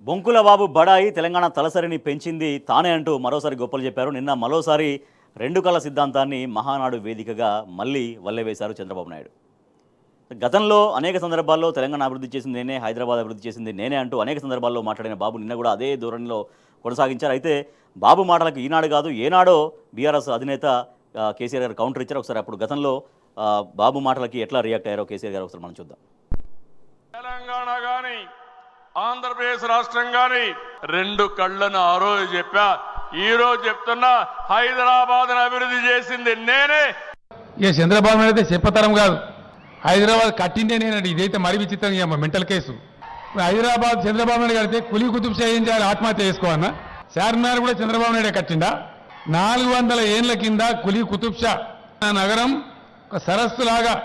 బొంకుల బాబు బడాయి తెలంగాణ తలసరిని పెంచింది తానే అంటూ మరోసారి గొప్పలు చెప్పారు. నిన్న మరోసారి రెండు కళ సిద్ధాంతాన్ని మహానాడు వేదికగా మళ్ళీ వల్లెవేశారు చంద్రబాబు నాయుడు. గతంలో అనేక సందర్భాల్లో తెలంగాణ అభివృద్ధి చేసింది నేనే, హైదరాబాద్ అభివృద్ధి చేసింది నేనే అంటూ అనేక సందర్భాల్లో మాట్లాడిన బాబు నిన్న కూడా అదే ధోరణిలో కొనసాగించారు. అయితే బాబు మాటలకు ఈనాడు కాదు ఏనాడో బీఆర్ఎస్ అధినేత కేసీఆర్ గారు కౌంటర్ ఇచ్చారు. ఒకసారి అప్పుడు గతంలో బాబు మాటలకి ఎట్లా రియాక్ట్ అయ్యారో కేసీఆర్ గారు ఒకసారి మనం చూద్దాం. తెలంగాణ గాని ఆంధ్రప్రదేశ్ రాష్ట్రం గాని రెండు కళ్ళను ఆ రోజు చెప్పా, ఈ రోజు చెప్తున్నా, హైదరాబాద్ అభివృద్ధి చేసింది నేనే. ఇక చంద్రబాబు నాయుడు అయితే చెప్పతరం కాదు, హైదరాబాద్ కట్టిందే నేనండి. ఇదైతే మరి విచిత్రంగా మెంటల్ కేసు. హైదరాబాద్ చంద్రబాబు నాయుడు కడితే కులీ కుతుబ్ షా ఏం చేయాలి, ఆత్మహత్య చేసుకోవన్నా? చార్మినార్ కూడా చంద్రబాబు నాయుడే కట్టిండా? 400 ఏళ్ల కింద కులీ కుతుబ్ షా నగరం ఒక సరస్సు లాగా,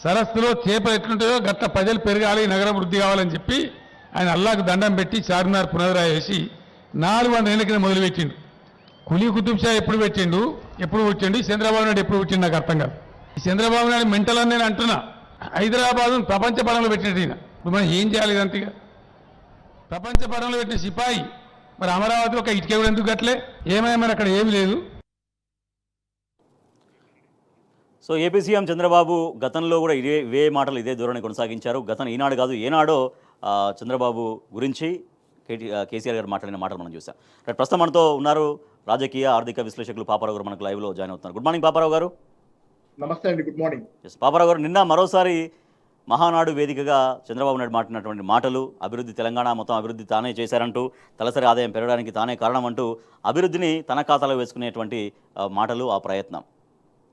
సరస్సులో చేపలు ఎట్లుంటాయో గట్ల ప్రజలు పెరగాలి, నగరం వృద్ధి కావాలని చెప్పి ఆయన అల్లాకు దండం పెట్టి చార్మినార్ పునరుద్ధరణ చేసి 400 ఏళ్ల కింద మొదలుపెట్టిండు. కులీ కుతుబ్ షా ఎప్పుడు పెట్టిండు, ఎప్పుడు పుట్టిండు, చంద్రబాబు నాయుడు ఎప్పుడు పుట్టిండు నాకు అర్థం కాదు. చంద్రబాబు నాయుడు మెంటల్ అని నేను అంటున్నా. హైదరాబాద్ ప్రపంచ పడంలో పెట్టినట్టు ఈయన. ఇప్పుడు మనం ఏం చేయాలి ఇదంతగా? ప్రపంచ పడంలో పెట్టిన సిపాయి మరి అమరావతి ఒక ఇటుక కూడా ఎందుకు కట్టలే? ఏమైనా అక్కడ ఏమి లేదు. సో ఏపీ సీఎం చంద్రబాబు గతంలో కూడా ఇవే మాటలు ఇదే ధోరణి కొనసాగించారు. గతం ఈనాడు కాదు ఏనాడో చంద్రబాబు గురించి కేసీఆర్ గారు మాట్లాడిన మాటలు మనం చూసాం. రైట్, ప్రస్తుతం మనతో ఉన్నారు రాజకీయ ఆర్థిక విశ్లేషకులు పాపారావు గారు, మనకు లైవ్లో జాయిన్ అవుతున్నారు. గుడ్ మార్నింగ్ పాపారావు గారు. నమస్తే అండి, గుడ్ మార్నింగ్. పాపారావు గారు, నిన్న మరోసారి మహానాడు వేదికగా చంద్రబాబు నాయుడు మాట్లాడినటువంటి మాటలు, అభివృద్ధి తెలంగాణ మొత్తం అభివృద్ధి తానే చేశారంటూ, తలసరి ఆదాయం పెరగడానికి తానే కారణం అంటూ అభివృద్ధిని తన ఖాతాలో వేసుకునేటువంటి మాటలు, ఆ ప్రయత్నం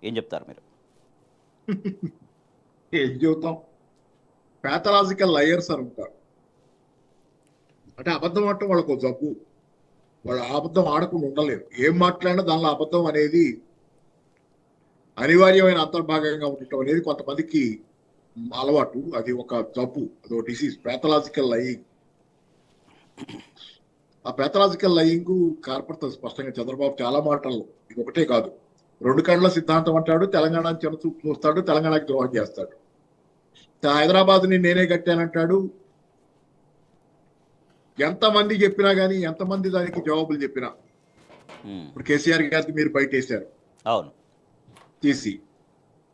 ఏం చెప్తారు మీరు? ఏం చెబుతాం, ప్యాథలాజికల్ లయర్స్ అని ఉంటారు. అంటే అబద్ధం అంటే వాళ్ళకు జబ్బు, వాళ్ళు అబద్ధం ఆడకుండా ఉండలేరు. ఏం మాట్లాడినా దానిలో అబద్ధం అనేది అనివార్యమైన అంతర్భాగంగా ఉండటం అనేది కొంతమందికి అలవాటు. అది ఒక జబ్బు, అది ఒక డిసీజ్, ప్యాథలాజికల్ లయింగ్. ఆ ప్యాథలాజికల్ లయింగ్ కార్పొరేట్ స్పష్టంగా చంద్రబాబు చాలా మాటల్లో, ఇది ఒకటే కాదు, రెండు కళ్ళ సిద్ధాంతం అంటాడు, తెలంగాణ చిన్నచూపు చూస్తాడు, తెలంగాణకి ద్రోహం చేస్తాడు. హైదరాబాద్ని నేనే కట్టానంటాడు. ఎంతమంది చెప్పినా కానీ, ఎంతమంది దానికి జవాబులు చెప్పినా, ఇప్పుడు కేసీఆర్ గారికి మీరు బయటేశారు, అవును తీసి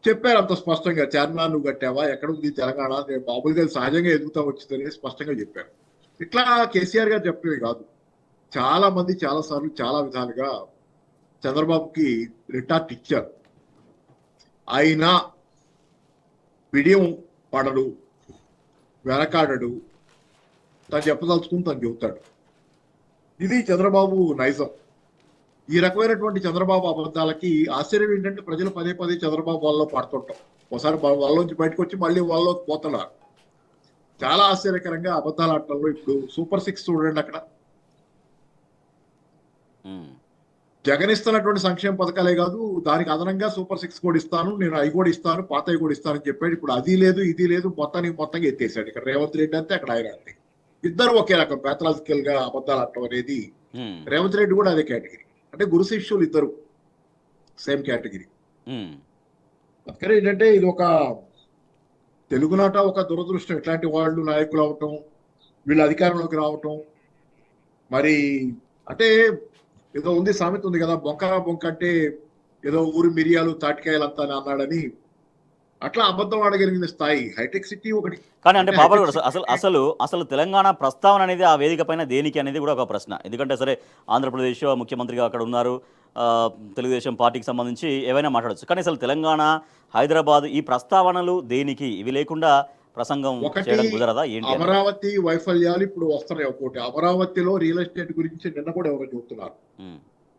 చెప్పారు అంత స్పష్టంగా, చార్మినార్ నువ్వు కట్టావా, ఎక్కడ ఉంది తెలంగాణ, నేను మామూలుగా సహజంగా ఎదుగుతా వచ్చిందని స్పష్టంగా చెప్పారు. ఇట్లా కేసీఆర్ గారు చెప్పేవి కాదు, చాలా మంది చాలా సార్లు చాలా విధాలుగా చంద్రబాబుకి రిటార్ట్ ఇచ్చారు. అయినా బిడియం పడడు, వెనకాడడు, తను చెప్పదలుచుకుని తను చెబుతాడు. ఇది చంద్రబాబు నైజం. ఈ రకమైనటువంటి చంద్రబాబు అబద్ధాలకి ఆశ్చర్యం ఏంటంటే ప్రజలు పదే పదే చంద్రబాబు వాళ్ళలో పడుతుంటాం. ఒకసారి వాళ్ళలోంచి బయటకు వచ్చి మళ్ళీ వాళ్ళలోకి పోతున్నారు. చాలా ఆశ్చర్యకరంగా అబద్ధాల ఆటల్లో ఇప్పుడు సూపర్ 6 చూడండి, అక్కడ జగన్ ఇస్తున్నటువంటి సంక్షేమ పథకాలే కాదు, దానికి అదనంగా సూపర్ 6 కూడా ఇస్తాను, నేను అవి కూడా ఇస్తాను, పాతవి కూడా ఇస్తానని చెప్పాడు. ఇప్పుడు అది లేదు ఇది లేదు, మొత్తంగా ఎత్తేసాడు. ఇక్కడ రేవంత్ రెడ్డి అంతే, అక్కడ ఆయన అంతే. ఇద్దరు ఒకే రకం ప్యాథలాజికల్ గా అబద్ధాలు ఆడటం అనేది. రేవంత్ రెడ్డి కూడా అదే కేటగిరీ, అంటే గురు శిష్యులు ఇద్దరు సేమ్ కేటగిరీ. అందుకని ఏంటంటే ఇది ఒక తెలుగునాట ఒక దురదృష్టం, ఇట్లాంటి వాళ్ళు నాయకులు అవటం, వీళ్ళు అధికారంలోకి రావటం. మరి అంటే ఏదో ఉంది, సామెత ఉంది కదా, బొంకరా బొంక అంటే ఏదో ఊరి మిరియాలు తాటికాయలు అంతా అన్నాడని. అట్లా అబద్ధం ఆడగలిగిన స్థాయి హైటెక్ సిటీ ఒకటి. కానీ అంటే పాపలు అసలు తెలంగాణ ప్రస్తావన అనేది ఆ వేదిక పైన దేనికి అనేది కూడా ఒక ప్రశ్న. ఎందుకంటే సరే, ఆంధ్రప్రదేశ్ ముఖ్యమంత్రిగా అక్కడ ఉన్నారు, తెలుగుదేశం పార్టీకి సంబంధించి ఏవైనా మాట్లాడచ్చు. కానీ అసలు తెలంగాణ, హైదరాబాద్ ఈ ప్రస్తావనలు దేనికి? ఇవి లేకుండా ప్రసంగం చేయడం కుదరదా ఏంటి? అమరావతి వైఫల్యాలు ఇప్పుడు వస్తున్నాయి. ఒకటి, అమరావతిలో రియల్ ఎస్టేట్ గురించి నిన్న కూడా ఎవరు చెబుతున్నారు,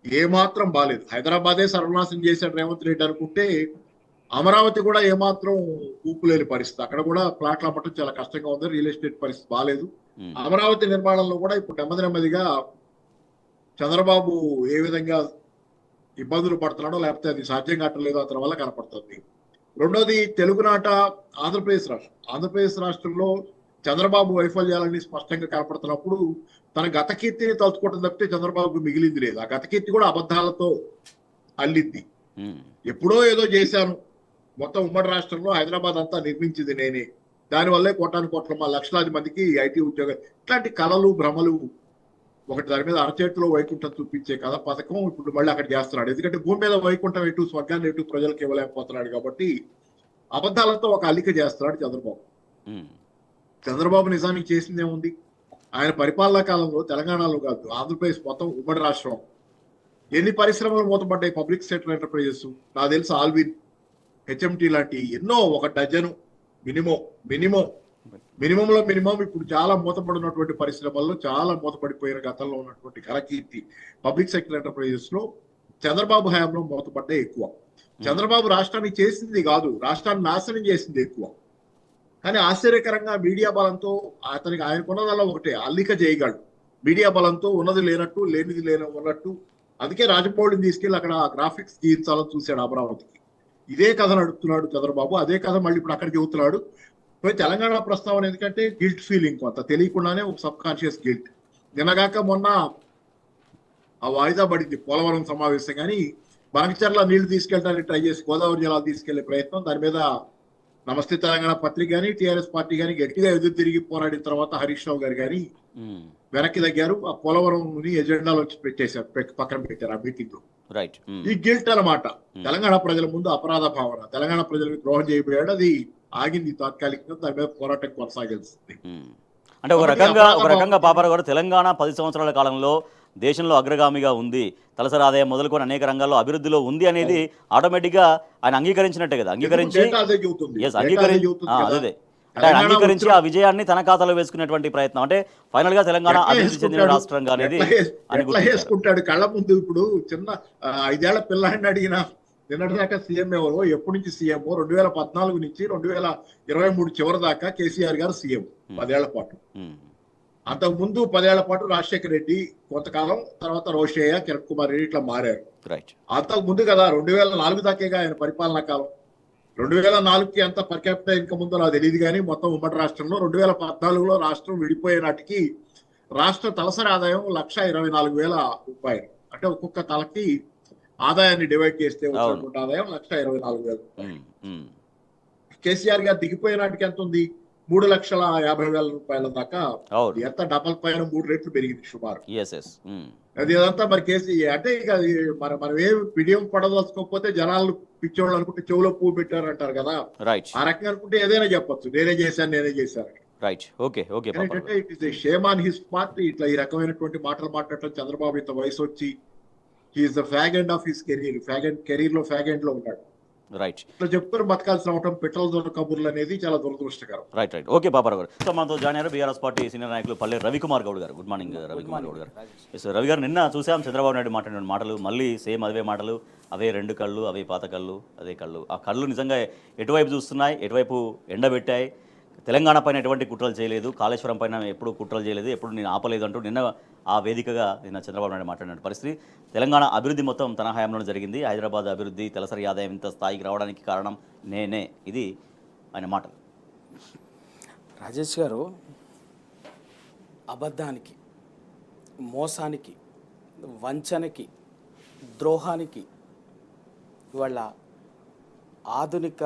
ఏమాత్రం బాలేదు. హైదరాబాదే సర్వనాశం చేశాడు రేవంత్ రెడ్డి అనుకుంటే, అమరావతి కూడా ఏమాత్రం ఊపులేని పరిస్థితి. అక్కడ కూడా ప్లాట్లు అమ్మటం చాలా కష్టంగా ఉంది, రియల్ ఎస్టేట్ పరిస్థితి బాగాలేదు. అమరావతి నిర్మాణంలో కూడా ఇప్పుడు నెమ్మదిగా చంద్రబాబు ఏ విధంగా ఇబ్బందులు పడుతున్నాడో, లేకపోతే అది సాధ్యం కావట్లేదో అతని వల్ల కనపడుతుంది. రెండోది, తెలుగునాట ఆంధ్రప్రదేశ్ రాష్ట్రంలో చంద్రబాబు వైఫల్యాలన్నీ స్పష్టంగా కనపడుతున్నప్పుడు తన గత కీర్తిని తలుచుకోవడం తప్పితే చంద్రబాబుకు మిగిలింది లేదు. ఆ గత కీర్తి కూడా అబద్ధాలతో అల్లింది. ఎప్పుడో ఏదో చేశాను, మొత్తం ఉమ్మడి రాష్ట్రంలో హైదరాబాద్ అంతా నిర్మించింది నేనే, దానివల్లే కోట్ల లక్షలాది మందికి ఐటీ ఉద్యోగాలు, ఇట్లాంటి కళలు భ్రమలు, ఒకటి దాని మీద అరచేతిలో వైకుంఠం చూపించే కథ పథకం ఇప్పుడు మళ్ళీ అక్కడ చేస్తున్నాడు. ఎందుకంటే భూమి మీద వైకుంఠం ఎటు, స్వర్గాన్ని ఎటు ప్రజలకు ఇవ్వలేకపోతున్నాడు కాబట్టి అబద్ధాలతో ఒక అల్లిక చేస్తున్నాడు చంద్రబాబు. చంద్రబాబు నిజానికి చేసింది ఏముంది? ఆయన పరిపాలనా కాలంలో తెలంగాణలో కాదు, ఆంధ్రప్రదేశ్ మొత్తం ఉమ్మడి రాష్ట్రం ఎన్ని పరిశ్రమలు మూతపడ్డాయి, పబ్లిక్ సెక్టర్ ఎంటర్ప్రైజెస్. నాకు తెలుసు ఆల్విన్, హెచ్ఎంటీ లాంటి ఎన్నో, ఒక డజను మినిమంలో మినిమం ఇప్పుడు చాలా మూతపడినటువంటి పరిశ్రమల్లో చాలా మూతపడిపోయిన గతంలో ఉన్నటువంటి ఘనకీర్తి పబ్లిక్ సెక్టర్ ఎంటర్ప్రైజెస్ లో చంద్రబాబు హయాంలో మూతపడ్డే ఎక్కువ. చంద్రబాబు రాష్ట్రాన్ని చేసింది కాదు, రాష్ట్రాన్ని నాశనం చేసింది ఎక్కువ. కానీ ఆశ్చర్యకరంగా మీడియా బలంతో ఆయనకున్నదల్లా ఒకటే, అల్లిక చేయగలడు. మీడియా బలంతో ఉన్నది లేనట్టు, లేనిది ఉన్నట్టు. అందుకే రాజమౌళిని తీసుకెళ్లి అక్కడ గ్రాఫిక్స్ గీయించాలని చూశాడు అమరావతికి. ఇదే కథ నడుపుతున్నాడు చంద్రబాబు, అదే కథ మళ్ళీ ఇప్పుడు అక్కడ చెబుతున్నాడు. తెలంగాణ ప్రస్తావన ఎందుకంటే గిల్ట్ ఫీలింగ్, కొంత తెలియకుండానే ఒక సబ్ కాన్షియస్ గిల్ట్. నిన్నగాక మొన్న ఆ వాయిదా పడింది పోలవరం సమావేశం, కానీ బనకచర్ల నీళ్లు తీసుకెళ్ళడానికి ట్రై చేసి గోదావరి జలాలు తీసుకెళ్లే ప్రయత్నం, దాని మీద నమస్తే తెలంగాణ పత్రిక కానీ టీఆర్ఎస్ పార్టీ కానీ గట్టిగా ఎదురు తిరిగి పోరాడిన తర్వాత హరీష్ రావు గారు కానీ వెనక్కి తగ్గారు. ఆ పోలవరం ఎజెండాలో వచ్చి పెట్టేశారు, పక్కన పెట్టారు ఆ మీటింగ్ లో. ఈ గిల్ట్ అన్నమాట తెలంగాణ ప్రజల ముందు అపరాధ భావన. తెలంగాణ ప్రజలకు ద్రోహం చేయబోయాడు, అది ఆగింది తాత్కాలికంగా, దాని మీద పోరాటం కొనసాగిస్తుంది. అంటే ఒక రకంగా పాపారావు గారు, తెలంగాణ 10 సంవత్సరాల కాలంలో దేశంలో అగ్రగామిగా ఉంది, తలసరి ఆదాయం మొదలుకొని అనేక రంగాల్లో అభివృద్ధిలో ఉంది అనేది ఆటోమేటిక్గా ఆయన అంగీకరించినట్టే కదా. అంగీకరించి అంగీకరించి ఆ విజయాన్ని తన ఖాతాలో వేసుకునేటువంటి ప్రయత్నం. అంటే ఫైనల్ గా తెలంగాణ అభివృద్ధి చెందిన రాష్ట్రంగా అనేది వేసుకుంటాడు కళ్ళ ముందు. ఇప్పుడు చిన్న 5 ఏళ్ల పిల్లాడిని అడిగిన నిన్నటిదాకా సీఎం ఎవరో, ఎప్పటి నుంచి సీఎం, 2014 నుంచి 2023 చివరి దాకా కేసీఆర్ గారు సీఎం 10 ఏళ్ల పాటు. అంతకు ముందు 10 ఏళ్ల పాటు రాజశేఖర రెడ్డి కొంతకాలం, తర్వాత రోషయ్య, కిరణ్ కుమార్ రెడ్డి ఇట్లా మారారు. అంతకు ముందు కదా 2004 దాకేగా ఆయన పరిపాలనా కాలం. 2004కి ఎంత పర్ క్యాపిటల్ ఇన్కమ్ ఉందో నాకు తెలియదు, కానీ మొత్తం ఉమ్మడి రాష్ట్రంలో 2014లో రాష్ట్రం విడిపోయే నాటికి రాష్ట్ర తలసరి ఆదాయం 1,24,000 రూపాయలు. అంటే ఒక్కొక్క తలకి ఆదాయాన్ని డివైడ్ చేస్తే వచ్చినటువంటి ఆదాయం 1,24,000. కేసీఆర్ గారు దిగిపోయే నాటికి ఎంత ఉంది? 3,50,000 రూపాయల దాకా. ఎంత డబల్ పైన 3 రెట్లు పెరిగింది సుమారు. అది ఇదంతా మరి కేసీఆర్ అంటే ఇక మనం ఏం పిడియం పడదలుచుకోకపోతే జనాలు పిచ్చోళ్ళు అనుకుంటే చెవులో పువ్వు పెట్టారు అంటారు కదా, ఆ రకంగా అనుకుంటే ఏదైనా చెప్పొచ్చు, నేనే చేశాను. ఏంటంటే it is a shame on his part. ఇట్లా ఈ రకమైనటువంటి మాటలు మాట్లాడటం. చంద్రబాబు ఇంత వయసు వచ్చి he is the fag end of his career లో ఫ్యాగ్ ఎండ్ లో ఉన్నాడు. ఇట్లా చెప్పుకొని బతకాల్సిన అవటం పెట్రోల్ కబుర్లు అనేది చాలా దురదృష్టకరం. ఓకే పాపారావు గారు. సో మనతో జాయిన్ అయ్యారు బీఆర్ఎస్ పార్టీ సీనియర్ నాయకులు పల్లె రవికుమార్ గౌడ్ గారు. గుడ్ మార్నింగ్ రవికుమార్ గౌడ్ గారు. రవి గారు, నిన్న చూసాం చంద్రబాబు నాయుడు మాట్లాడిన మాటలు, మళ్ళీ సేమ్ అవే మాటలు, అవే 2 కళ్ళు, అవే పాత కళ్ళు, అదే కళ్ళు. ఆ కళ్ళు నిజంగా ఎటువైపు చూస్తున్నాయి, ఎటువైపు ఎండబెట్టాయి. తెలంగాణ పైన ఎటువంటి కుట్రలు చేయలేదు, కాళేశ్వరం పైన ఎప్పుడు కుట్రలు చేయలేదు, ఎప్పుడు నేను ఆపలేదు అంటూ నిన్న ఆ వేదికగా నిన్న చంద్రబాబు నాయుడు మాట్లాడిన పరిస్థితి. తెలంగాణ అభివృద్ధి మొత్తం తన హయాంలో జరిగింది, హైదరాబాద్ అభివృద్ధి, తలసరి ఆదాయం ఇంత స్థాయికి రావడానికి కారణం నేనే, ఇది ఆయన మాటలు. రాజేష్ గారు, అబద్ధానికి, మోసానికి, వంచనకి, ద్రోహానికి ఇవాళ ఆధునిక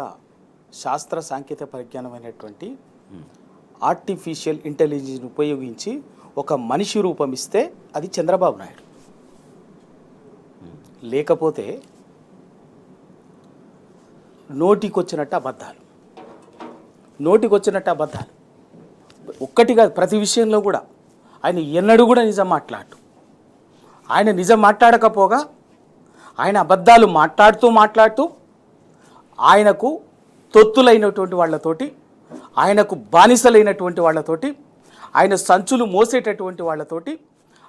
శాస్త్ర సాంకేతిక పరిజ్ఞానమైనటువంటి ఆర్టిఫిషియల్ ఇంటెలిజెన్స్ ఉపయోగించి ఒక మనిషి రూపమిస్తే అది చంద్రబాబు నాయుడు. లేకపోతే నోటికొచ్చినట్టు అబద్ధాలు. ఒక్కటి కాదు, ప్రతి విషయంలో కూడా ఆయన ఎన్నడూ కూడా నిజం మాట్లాడు. ఆయన నిజం మాట్లాడకపోగా ఆయన అబద్ధాలు మాట్లాడుతూ ఆయనకు తొత్తులైనటువంటి వాళ్ళతోటి, ఆయనకు బానిసలైనటువంటి వాళ్ళతోటి, ఆయన సంచులు మోసేటటువంటి వాళ్ళతోటి,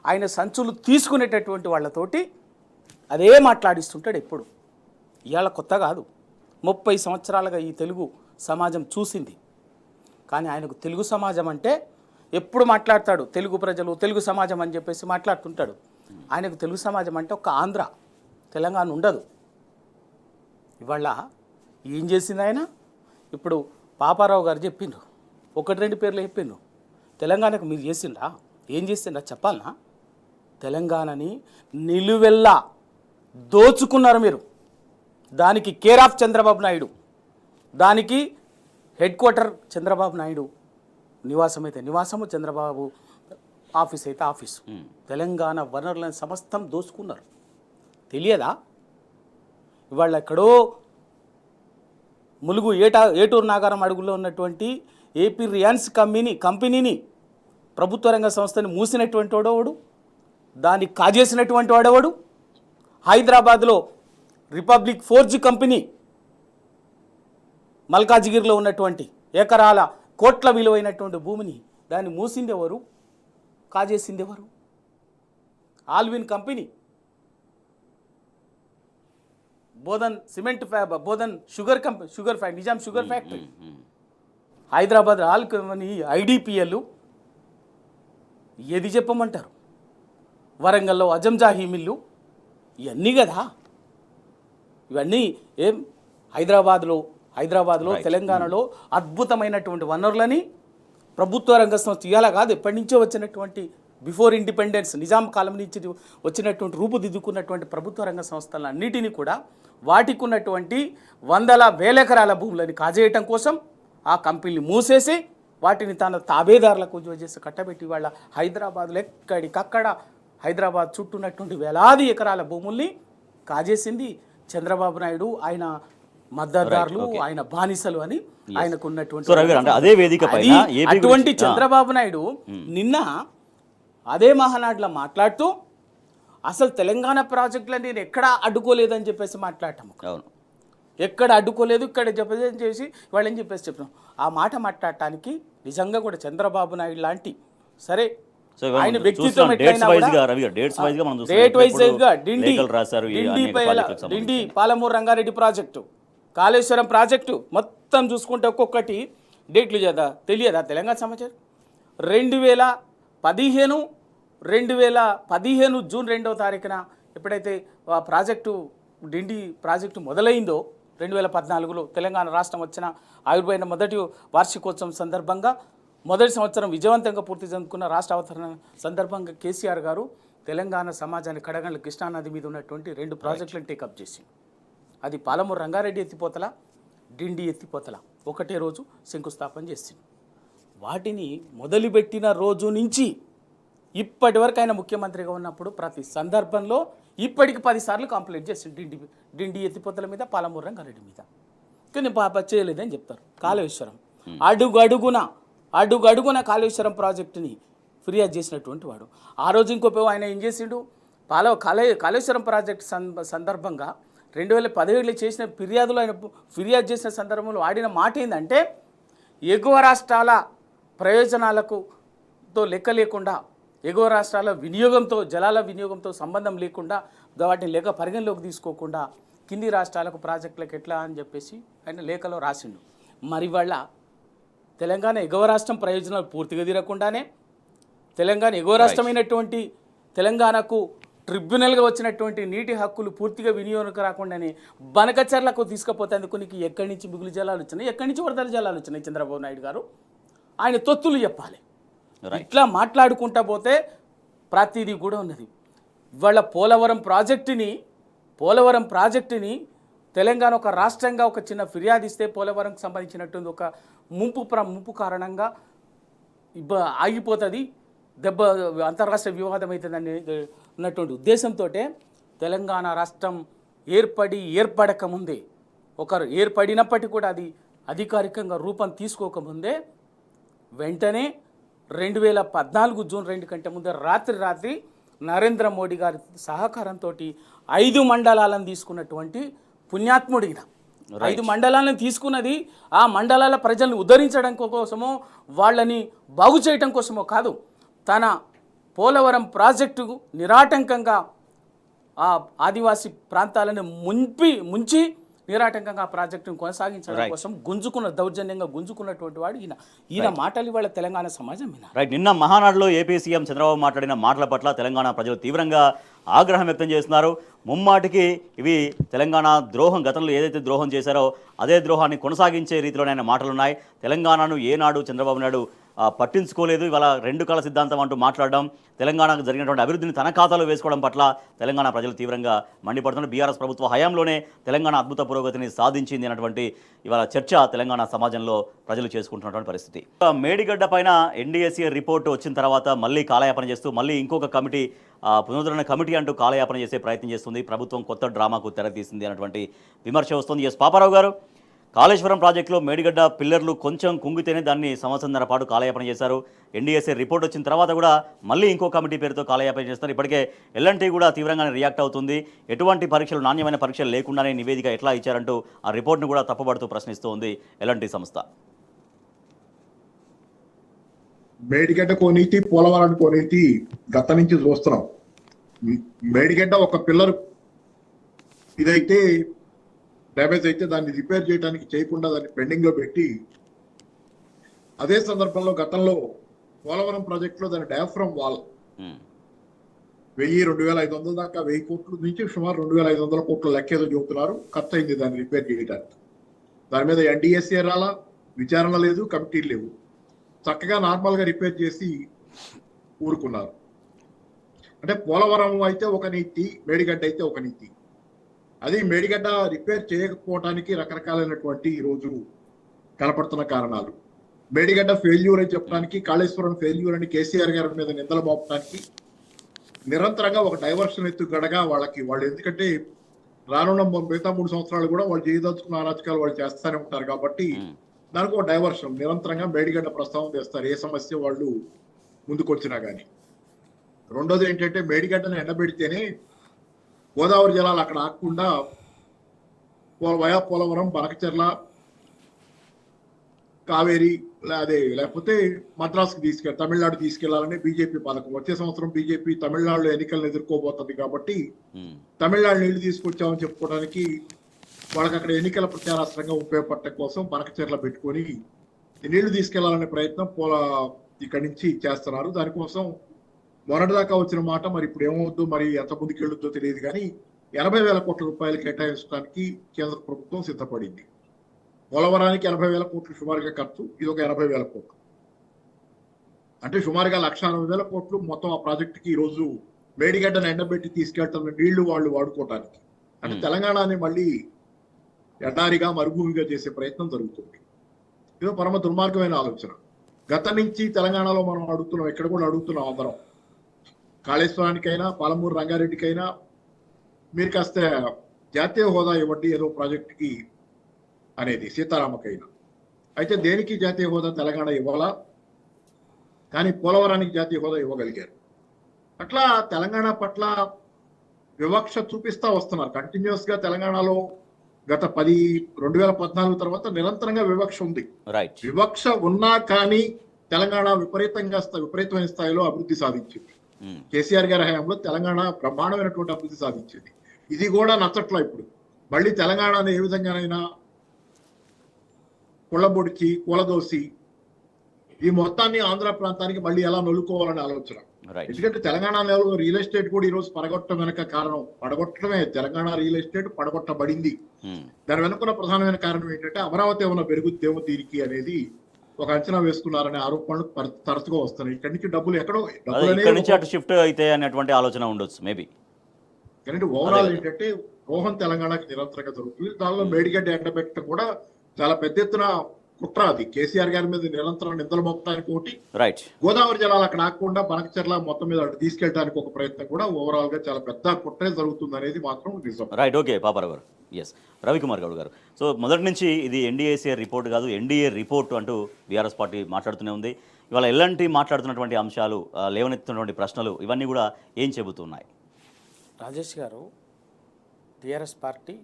ఆయన సంచులు తీసుకునేటటువంటి వాళ్ళతోటి అదే మాట్లాడిస్తుంటాడు ఎప్పుడు. ఇవాళ కొత్త కాదు, 30 సంవత్సరాలుగా ఈ తెలుగు సమాజం చూసింది. కానీ ఆయనకు తెలుగు సమాజం అంటే ఎప్పుడు మాట్లాడతాడు, తెలుగు ప్రజలు, తెలుగు సమాజం అని చెప్పేసి మాట్లాడుతుంటాడు. ఆయనకు తెలుగు సమాజం అంటే ఒక ఆంధ్ర, తెలంగాణ ఉండదు. ఇవాళ ఏం చేసింది ఆయన? ఇప్పుడు పాపారావు గారు చెప్పిండ్రు, 1-2 పేర్లు చెప్పిండ్రు. తెలంగాణకు మీరు చేసిండ్రా? ఏం చేసిండ్రా చెప్పాలనా? తెలంగాణని నిలువెల్లా దోచుకున్నారు మీరు. దానికి కేర్ ఆఫ్ చంద్రబాబు నాయుడు, దానికి హెడ్ క్వార్టర్ చంద్రబాబు నాయుడు నివాసం అయితే నివాసము, చంద్రబాబు ఆఫీస్ అయితే ఆఫీసు. తెలంగాణ వనరులను సమస్తం దోసుకున్నారు. తెలియదా? ఇవాళ ఎక్కడో ములుగు ఏటూరు నాగారం అడుగులో ఉన్నటువంటి ఏపీ రియాన్స్ కంపెనీని ప్రభుత్వ రంగ సంస్థని మూసినటువంటి వాడేవాడు, దాన్ని కాజేసినటువంటి వాడేవాడు. హైదరాబాద్లో రిపబ్లిక్ ఫోర్జ్ కంపెనీ మల్కాజిగిరిలో ఉన్నటువంటి ఎకరాల కోట్ల విలువైనటువంటి భూమిని దాన్ని మూసింది ఎవరు, కాజేసింది ఎవరు? Allwyn company, Bodhan cement Bodhan sugar factory, Nizam sugar factory, Hyderabad ఆల్ కంపెనీ, ఐడిపిఎల్. ఏది చెప్పమంటారు? వరంగల్లో అజంజాహీ మిల్లు, ఇవన్నీ కదా. ఇవన్నీ ఏం హైదరాబాద్లో తెలంగాణలో అద్భుతమైనటువంటి వనరులని ప్రభుత్వ రంగ సంస్థ ఇవాళ కాదు, ఎప్పటి నుంచో వచ్చినటువంటి బిఫోర్ ఇండిపెండెన్స్ నిజాం కాలం నుంచి వచ్చినటువంటి రూపుదిద్దుకున్నటువంటి ప్రభుత్వ రంగ సంస్థలన్నిటినీ కూడా వాటికి ఉన్నటువంటి వందల వేల ఎకరాల భూములని కాజేయటం కోసం ఆ కంపెనీని మూసేసి వాటిని తన తాబేదారులకు చేసి కట్టబెట్టి వాళ్ళ హైదరాబాద్లో ఎక్కడికక్కడ హైదరాబాద్ చుట్టూ ఉన్నటువంటి వేలాది ఎకరాల భూముల్ని కాజేసింది చంద్రబాబు నాయుడు, ఆయన మద్దతుదారులు, ఆయన బానిసలు అని ఆయనకు ఉన్నటువంటి అటువంటి చంద్రబాబు నాయుడు నిన్న అదే మహానాడులో మాట్లాడుతూ అసలు తెలంగాణ ప్రాజెక్టులని నేను ఎక్కడా అడ్డుకోలేదని చెప్పేసి మాట్లాడటం, ఎక్కడ అడ్డుకోలేదు, ఇక్కడ చేసి వాళ్ళని చెప్పేసి చెప్తాం. ఆ మాట మాట్లాడటానికి నిజంగా కూడా చంద్రబాబు నాయుడు లాంటి సరే ఆయన వ్యక్తిత్వం డేట్ వైజ్గా డిండి పాలమూరు రంగారెడ్డి ప్రాజెక్టు, కాళేశ్వరం ప్రాజెక్టు మొత్తం చూసుకుంటే ఒక్కొక్కటి డేట్లు తెలియదా? తెలంగాణ సమాచారం 2015 జూన్ 2వ తారీఖున ఎప్పుడైతే ఆ డిండి ప్రాజెక్టు మొదలైందో 2014లో తెలంగాణ రాష్ట్రం వచ్చిన ఆవిర్భైన మొదటి వార్షికోత్సవం సందర్భంగా మొదటి సంవత్సరం విజయవంతంగా పూర్తి చెందుకున్న రాష్ట్ర అవతరణ సందర్భంగా కేసీఆర్ గారు తెలంగాణ సమాజాన్ని కడగండ్ల కృష్ణానది మీద ఉన్నటువంటి 2 ప్రాజెక్టులను టేకప్ చేసి అది పాలమూరు రంగారెడ్డి ఎత్తిపోతల, డిండి ఎత్తిపోతల ఒకటే రోజు శంకుస్థాపన చేసింది. వాటిని మొదలుపెట్టిన రోజు నుంచి ఇప్పటి వరకు ఆయన ముఖ్యమంత్రిగా ఉన్నప్పుడు ప్రతి సందర్భంలో ఇప్పటికి 10 సార్లు కంప్లైంట్ చేసింది డిండి ఎత్తిపోతల మీద, పాలమూరు రంగారెడ్డి మీద. కానీ చేయలేదని చెప్తారు. కాళేశ్వరం అడుగడుగున కాళేశ్వరం ప్రాజెక్టుని ఫిర్యాదు చేసినటువంటి వాడు. ఆ రోజు ఆయన ఏం చేసిండు, కాళేశ్వరం ప్రాజెక్టు సందర్భంగా 2017లో చేసిన ఫిర్యాదులో ఆయన ఫిర్యాదు చేసిన సందర్భంలో ఆడిన మాట ఏంటంటే ఎగువ రాష్ట్రాల ప్రయోజనాలతో లెక్క లేకుండా, ఎగువ రాష్ట్రాల వినియోగంతో, జలాల వినియోగంతో సంబంధం లేకుండా వాటిని లేక పరిగణలోకి తీసుకోకుండా కింది రాష్ట్రాలకు ప్రాజెక్టులకు ఎట్లా అని చెప్పేసి ఆయన లేఖలో రాసిండు. మరి వాళ్ళ తెలంగాణ ఎగువ రాష్ట్రం ప్రయోజనాలు పూర్తిగా తీరకుండానే తెలంగాణ ఎగువ రాష్ట్రమైనటువంటి తెలంగాణకు ట్రిబ్యునల్గా వచ్చినటువంటి నీటి హక్కులు పూర్తిగా వినియోగం రాకుండానే బనకచర్లకు తీసుకుపోతే అందుకు నీకు ఎక్కడి నుంచి మిగులు జలాలు వచ్చినాయి, ఎక్కడి నుంచి వరదల జలాలు వచ్చినాయి చంద్రబాబు నాయుడు గారు ఆయన తొత్తులు చెప్పాలి. ఇట్లా మాట్లాడుకుంటా పోతే ప్రతిదీ కూడా ఉన్నది. ఇవాళ పోలవరం ప్రాజెక్టుని తెలంగాణ ఒక రాష్ట్రంగా ఒక చిన్న ఫిర్యాదు ఇస్తే పోలవరంకి సంబంధించినటువంటి ఒక ముంపు కారణంగా ఆగిపోతుంది, అంతర్రాష్ట్ర వివాదం అవుతుందని ఉన్నటువంటి ఉద్దేశంతో తెలంగాణ రాష్ట్రం ఏర్పడక ముందే ఏర్పడినప్పటికీ కూడా అది అధికారికంగా రూపం తీసుకోకముందే వెంటనే 2014 జూన్ 2 కంటే ముందే రాత్రి నరేంద్ర మోడీ గారి సహకారంతో 5 మండలాలను తీసుకున్నటువంటి పుణ్యాత్ముడిన 5 మండలాలను తీసుకున్నది ఆ మండలాల ప్రజల్ని ఉద్ధరించడం కోసమో వాళ్ళని బాగు చేయడం కోసమో కాదు, తన పోలవరం ప్రాజెక్టు నిరాటంకంగా ఆ ఆదివాసీ ప్రాంతాలను ముంచి నిరాటంకంగా ఆ ప్రాజెక్టును కొనసాగించడం కోసం దౌర్జన్యంగా గుంజుకున్నటువంటి వాడు ఈయన మాటలు ఇవాళ తెలంగాణ సమాజం నిన్న మహానాడులో ఏపీ సీఎం చంద్రబాబు మాట్లాడిన మాటల పట్ల తెలంగాణ ప్రజలు తీవ్రంగా ఆగ్రహం వ్యక్తం చేస్తున్నారు. ముమ్మాటికి ఇవి తెలంగాణ ద్రోహం, గతంలో ఏదైతే ద్రోహం చేశారో అదే ద్రోహాన్ని కొనసాగించే రీతిలోనే ఆయన మాటలున్నాయి. తెలంగాణను ఏనాడు చంద్రబాబు నాయుడు పట్టించుకోలేదు, ఇవాళ 2 కళ సిద్ధాంతం అంటూ మాట్లాడడం, తెలంగాణకు జరిగినటువంటి అభివృద్ధిని తన ఖాతాలో వేసుకోవడం పట్ల తెలంగాణ ప్రజలు తీవ్రంగా మండిపడుతున్నారు. బీఆర్ఎస్ ప్రభుత్వ హయాంలోనే తెలంగాణ అద్భుత పురోగతిని సాధించింది అన్నటువంటి ఇవాళ చర్చ తెలంగాణ సమాజంలో ప్రజలు చేసుకుంటున్నటువంటి పరిస్థితి. మేడిగడ్డ పైన ఎన్డీఎస్ఏ రిపోర్టు వచ్చిన తర్వాత మళ్ళీ కాలయాపన చేస్తూ మళ్ళీ ఇంకొక కమిటీ పునరుద్ధరణ కమిటీ అంటూ కాలయాపన చేసే ప్రయత్నం చేస్తుంది. ప్రభుత్వం కొత్త డ్రామాకు తెరతీసింది అన్నటువంటి విమర్శ వస్తుంది. ఎస్ పాపారావు గారు, కాళేశ్వరం ప్రాజెక్టులో మేడిగడ్డ పిల్లర్లు కొంచెం కుంగితేనే దాన్ని సంవత్సరంన్నర పాటు కాలయాపన చేశారు. ఎన్డీఎస్ఏ రిపోర్ట్ వచ్చిన తర్వాత కూడా మళ్ళీ ఇంకో కమిటీ పేరుతో కాలయాపన చేస్తారు. ఇప్పటికే ఎల్ఎన్టీ కూడా తీవ్రంగానే రియాక్ట్ అవుతుంది. ఎటువంటి పరీక్షలు, నాణ్యమైన పరీక్షలు లేకుండానే నివేదిక ఎట్లా ఇచ్చారంటూ ఆ రిపోర్ట్ను కూడా తప్పుపడుతూ ప్రశ్నిస్తూ ఉంది ఎల్ఎన్టీ సంస్థ. మేడిగడ్డ కోనీతి, పోలవరం కోనీతి గత నుంచి చూస్తున్నాం. మేడిగడ్డ ఒక పిల్లర్ ఇదైతే డ్యామేజ్ అయితే దాన్ని రిపేర్ చేయడానికి చేయకుండా దాన్ని పెండింగ్ లో పెట్టి, అదే సందర్భంలో గతంలో పోలవరం ప్రాజెక్టులో దాని డయాఫ్రమ్ వాల్ 1000-2500 దాకా 1000 కోట్ల నుంచి సుమారు 2500 కోట్ల లెక్కేదో చెబుతున్నారు ఖర్చు అయింది దాన్ని రిపేర్ చేయడానికి. దాని మీద ఎన్డీఎస్ఏ రాలా, విచారణ లేదు, కమిటీలు లేవు. చక్కగా నార్మల్ గా రిపేర్ చేసి ఊరుకున్నారు. అంటే పోలవరం అయితే ఒక నీతి, మేడిగడ్డ అయితే ఒక నీతి. అది మేడిగడ్డ రిపేర్ చేయకపోవడానికి రకరకాలైనటువంటి ఈరోజు కనపడుతున్న కారణాలు. మేడిగడ్డ ఫెయిల్యూర్ అని చెప్పడానికి, కాళేశ్వరం ఫెయిల్యూర్ అని కేసీఆర్ గారి మీద నిందలు మోపడానికి నిరంతరంగా ఒక డైవర్షన్ ఎత్తుగడగా వాళ్ళు ఎందుకంటే రానున్న మిగతా 3 సంవత్సరాలు కూడా వాళ్ళు చేయదలుచుకున్న అరాచకాలు వాళ్ళు చేస్తూనే ఉంటారు కాబట్టి దానికి ఒక డైవర్షన్ నిరంతరంగా మేడిగడ్డ ప్రస్తావన చేస్తారు ఏ సమస్య వాళ్ళు ముందుకొచ్చినా కానీ. రెండోది ఏంటంటే మేడిగడ్డను ఎండబెడితేనే గోదావరి జలాలు అక్కడ ఆకుండా వయా పోలవరం, బనకచెర్ల, కావేరి లేకపోతే మద్రాసుకి తమిళనాడు తీసుకెళ్లాలని బీజేపీ పథకం. వచ్చే సంవత్సరం బీజేపీ తమిళనాడులో ఎన్నికలను ఎదుర్కోబోతుంది కాబట్టి తమిళనాడు నీళ్లు తీసుకొచ్చామని చెప్పుకోవడానికి వాళ్ళకి అక్కడ ఎన్నికల ప్రచారాస్త్రంగా ఉపయోగపడటం కోసం బనకచెర్ల పెట్టుకొని నీళ్లు తీసుకెళ్లాలనే ప్రయత్నం ఇక్కడి నుంచి చేస్తున్నారు. దానికోసం మొన్నటిదాకా వచ్చిన మాట మరి ఇప్పుడు ఏమవుతుందో, మరి ఎంత ముందుకు వెళ్ళొద్దో తెలియదు కానీ 80,000 కోట్ల రూపాయలు కేటాయించడానికి కేంద్ర ప్రభుత్వం సిద్ధపడింది. పోలవరానికి 80,000 కోట్లు సుమారుగా ఖర్చు, ఇది ఒక 80,000 కోట్లు. అంటే సుమారుగా 1,60,000 కోట్లు మొత్తం ఆ ప్రాజెక్టుకి ఈరోజు మేడిగడ్డను ఎండబెట్టి తీసుకెళ్తున్న నీళ్లు వాళ్ళు వాడుకోవటానికి. అంటే తెలంగాణని మళ్ళీ ఎడారిగా, మరుభూమిగా చేసే ప్రయత్నం జరుగుతుంది. ఇదో పరమ దుర్మార్గమైన ఆలోచన. గత నుంచి తెలంగాణలో మనం అడుగుతున్నాం, ఇక్కడ కూడా అడుగుతున్నాం అందరం. కాళేశ్వరానికైనా, పాలమూరు రంగారెడ్డికైనా మీరు కాస్త జాతీయ హోదా ఇవ్వండి ఏదో ప్రాజెక్టుకి అనేది, సీతారామకైనా. అయితే దేనికి జాతీయ హోదా తెలంగాణ ఇవ్వాలా, కానీ పోలవరానికి జాతీయ హోదా ఇవ్వగలిగారు. అట్లా తెలంగాణ పట్ల వివక్ష చూపిస్తా వస్తున్నారు కంటిన్యూస్ గా. తెలంగాణలో గత 2014 తర్వాత నిరంతరంగా వివక్ష ఉంది. వివక్ష ఉన్నా కానీ తెలంగాణ విపరీతమైన స్థాయిలో అభివృద్ధి సాధించింది. కేసీఆర్ గారి హయాంలో తెలంగాణ బ్రహ్మాండమైనటువంటి అభివృద్ధి సాధించింది. ఇది కూడా నచ్చట్లా. ఇప్పుడు మళ్ళీ తెలంగాణను ఏ విధంగానైనా కుళ్ళబొడిచి, కూలదోసి ఈ మొత్తాన్ని ఆంధ్ర ప్రాంతానికి మళ్ళీ ఎలా నొలుకోవాలని ఆలోచన. ఎందుకంటే తెలంగాణలో రియల్ ఎస్టేట్ కూడా ఈ రోజు పడగొట్టడం వెనక కారణం, పడగొట్టడమే. తెలంగాణ రియల్ ఎస్టేట్ పడగొట్టబడింది. దాని వెనుకున్న ప్రధానమైన కారణం ఏంటంటే అమరావతి ఏమైనా పెరుగుద్దేమో దీనికి అనేది ఒక అంచనా వేసుకున్నారనే ఆరోపణలు తరచుగా వస్తున్నాయి. ఇక్కడి నుంచి డబ్బులు ఎక్కడో షిఫ్ట్ అయితే అనేటువంటి ఆలోచన ఉండొచ్చు మేబీ. కానీ ఓవరాల్ ఏంటంటే రోహన్ తెలంగాణకి నిరంతరంగా జరుగుతుంది. దానిలో మేడిగడ్డ ఎండబెట్టడం కూడా చాలా పెద్ద ఎత్తున కుట్ర. అది కేసీఆర్ గారి మీద నిరంతరం నిందలు మోపడానికి ఒకటి, గోదావరి జలాలు అక్కడ ఆకుండా బనకచెర్ల మొత్తం మీద అటు తీసుకెళ్ళడానికి ఒక ప్రయత్నం కూడా ఓవరాల్ గా చాలా పెద్ద కుట్రే జరుగుతుంది అనేది మాత్రం నిజం. రైట్, ఓకే పాపారావు గారు. ఎస్, రవికుమార్ గౌడ్ గారు. సో మొదటి నుంచి ఇది ఎన్డీఏసీ రిపోర్ట్ కాదు, ఎన్డీఏ రిపోర్ట్ అంటూ బీఆర్ఎస్ పార్టీ మాట్లాడుతూనే ఉంది. ఇవాళ ఎల్ఎన్టీ మాట్లాడుతున్నటువంటి అంశాలు, లేవనెత్తున్నటువంటి ప్రశ్నలు ఇవన్నీ కూడా ఏం చెబుతున్నాయి? రాజేష్ గారు, టీఆర్ఎస్ పార్టీ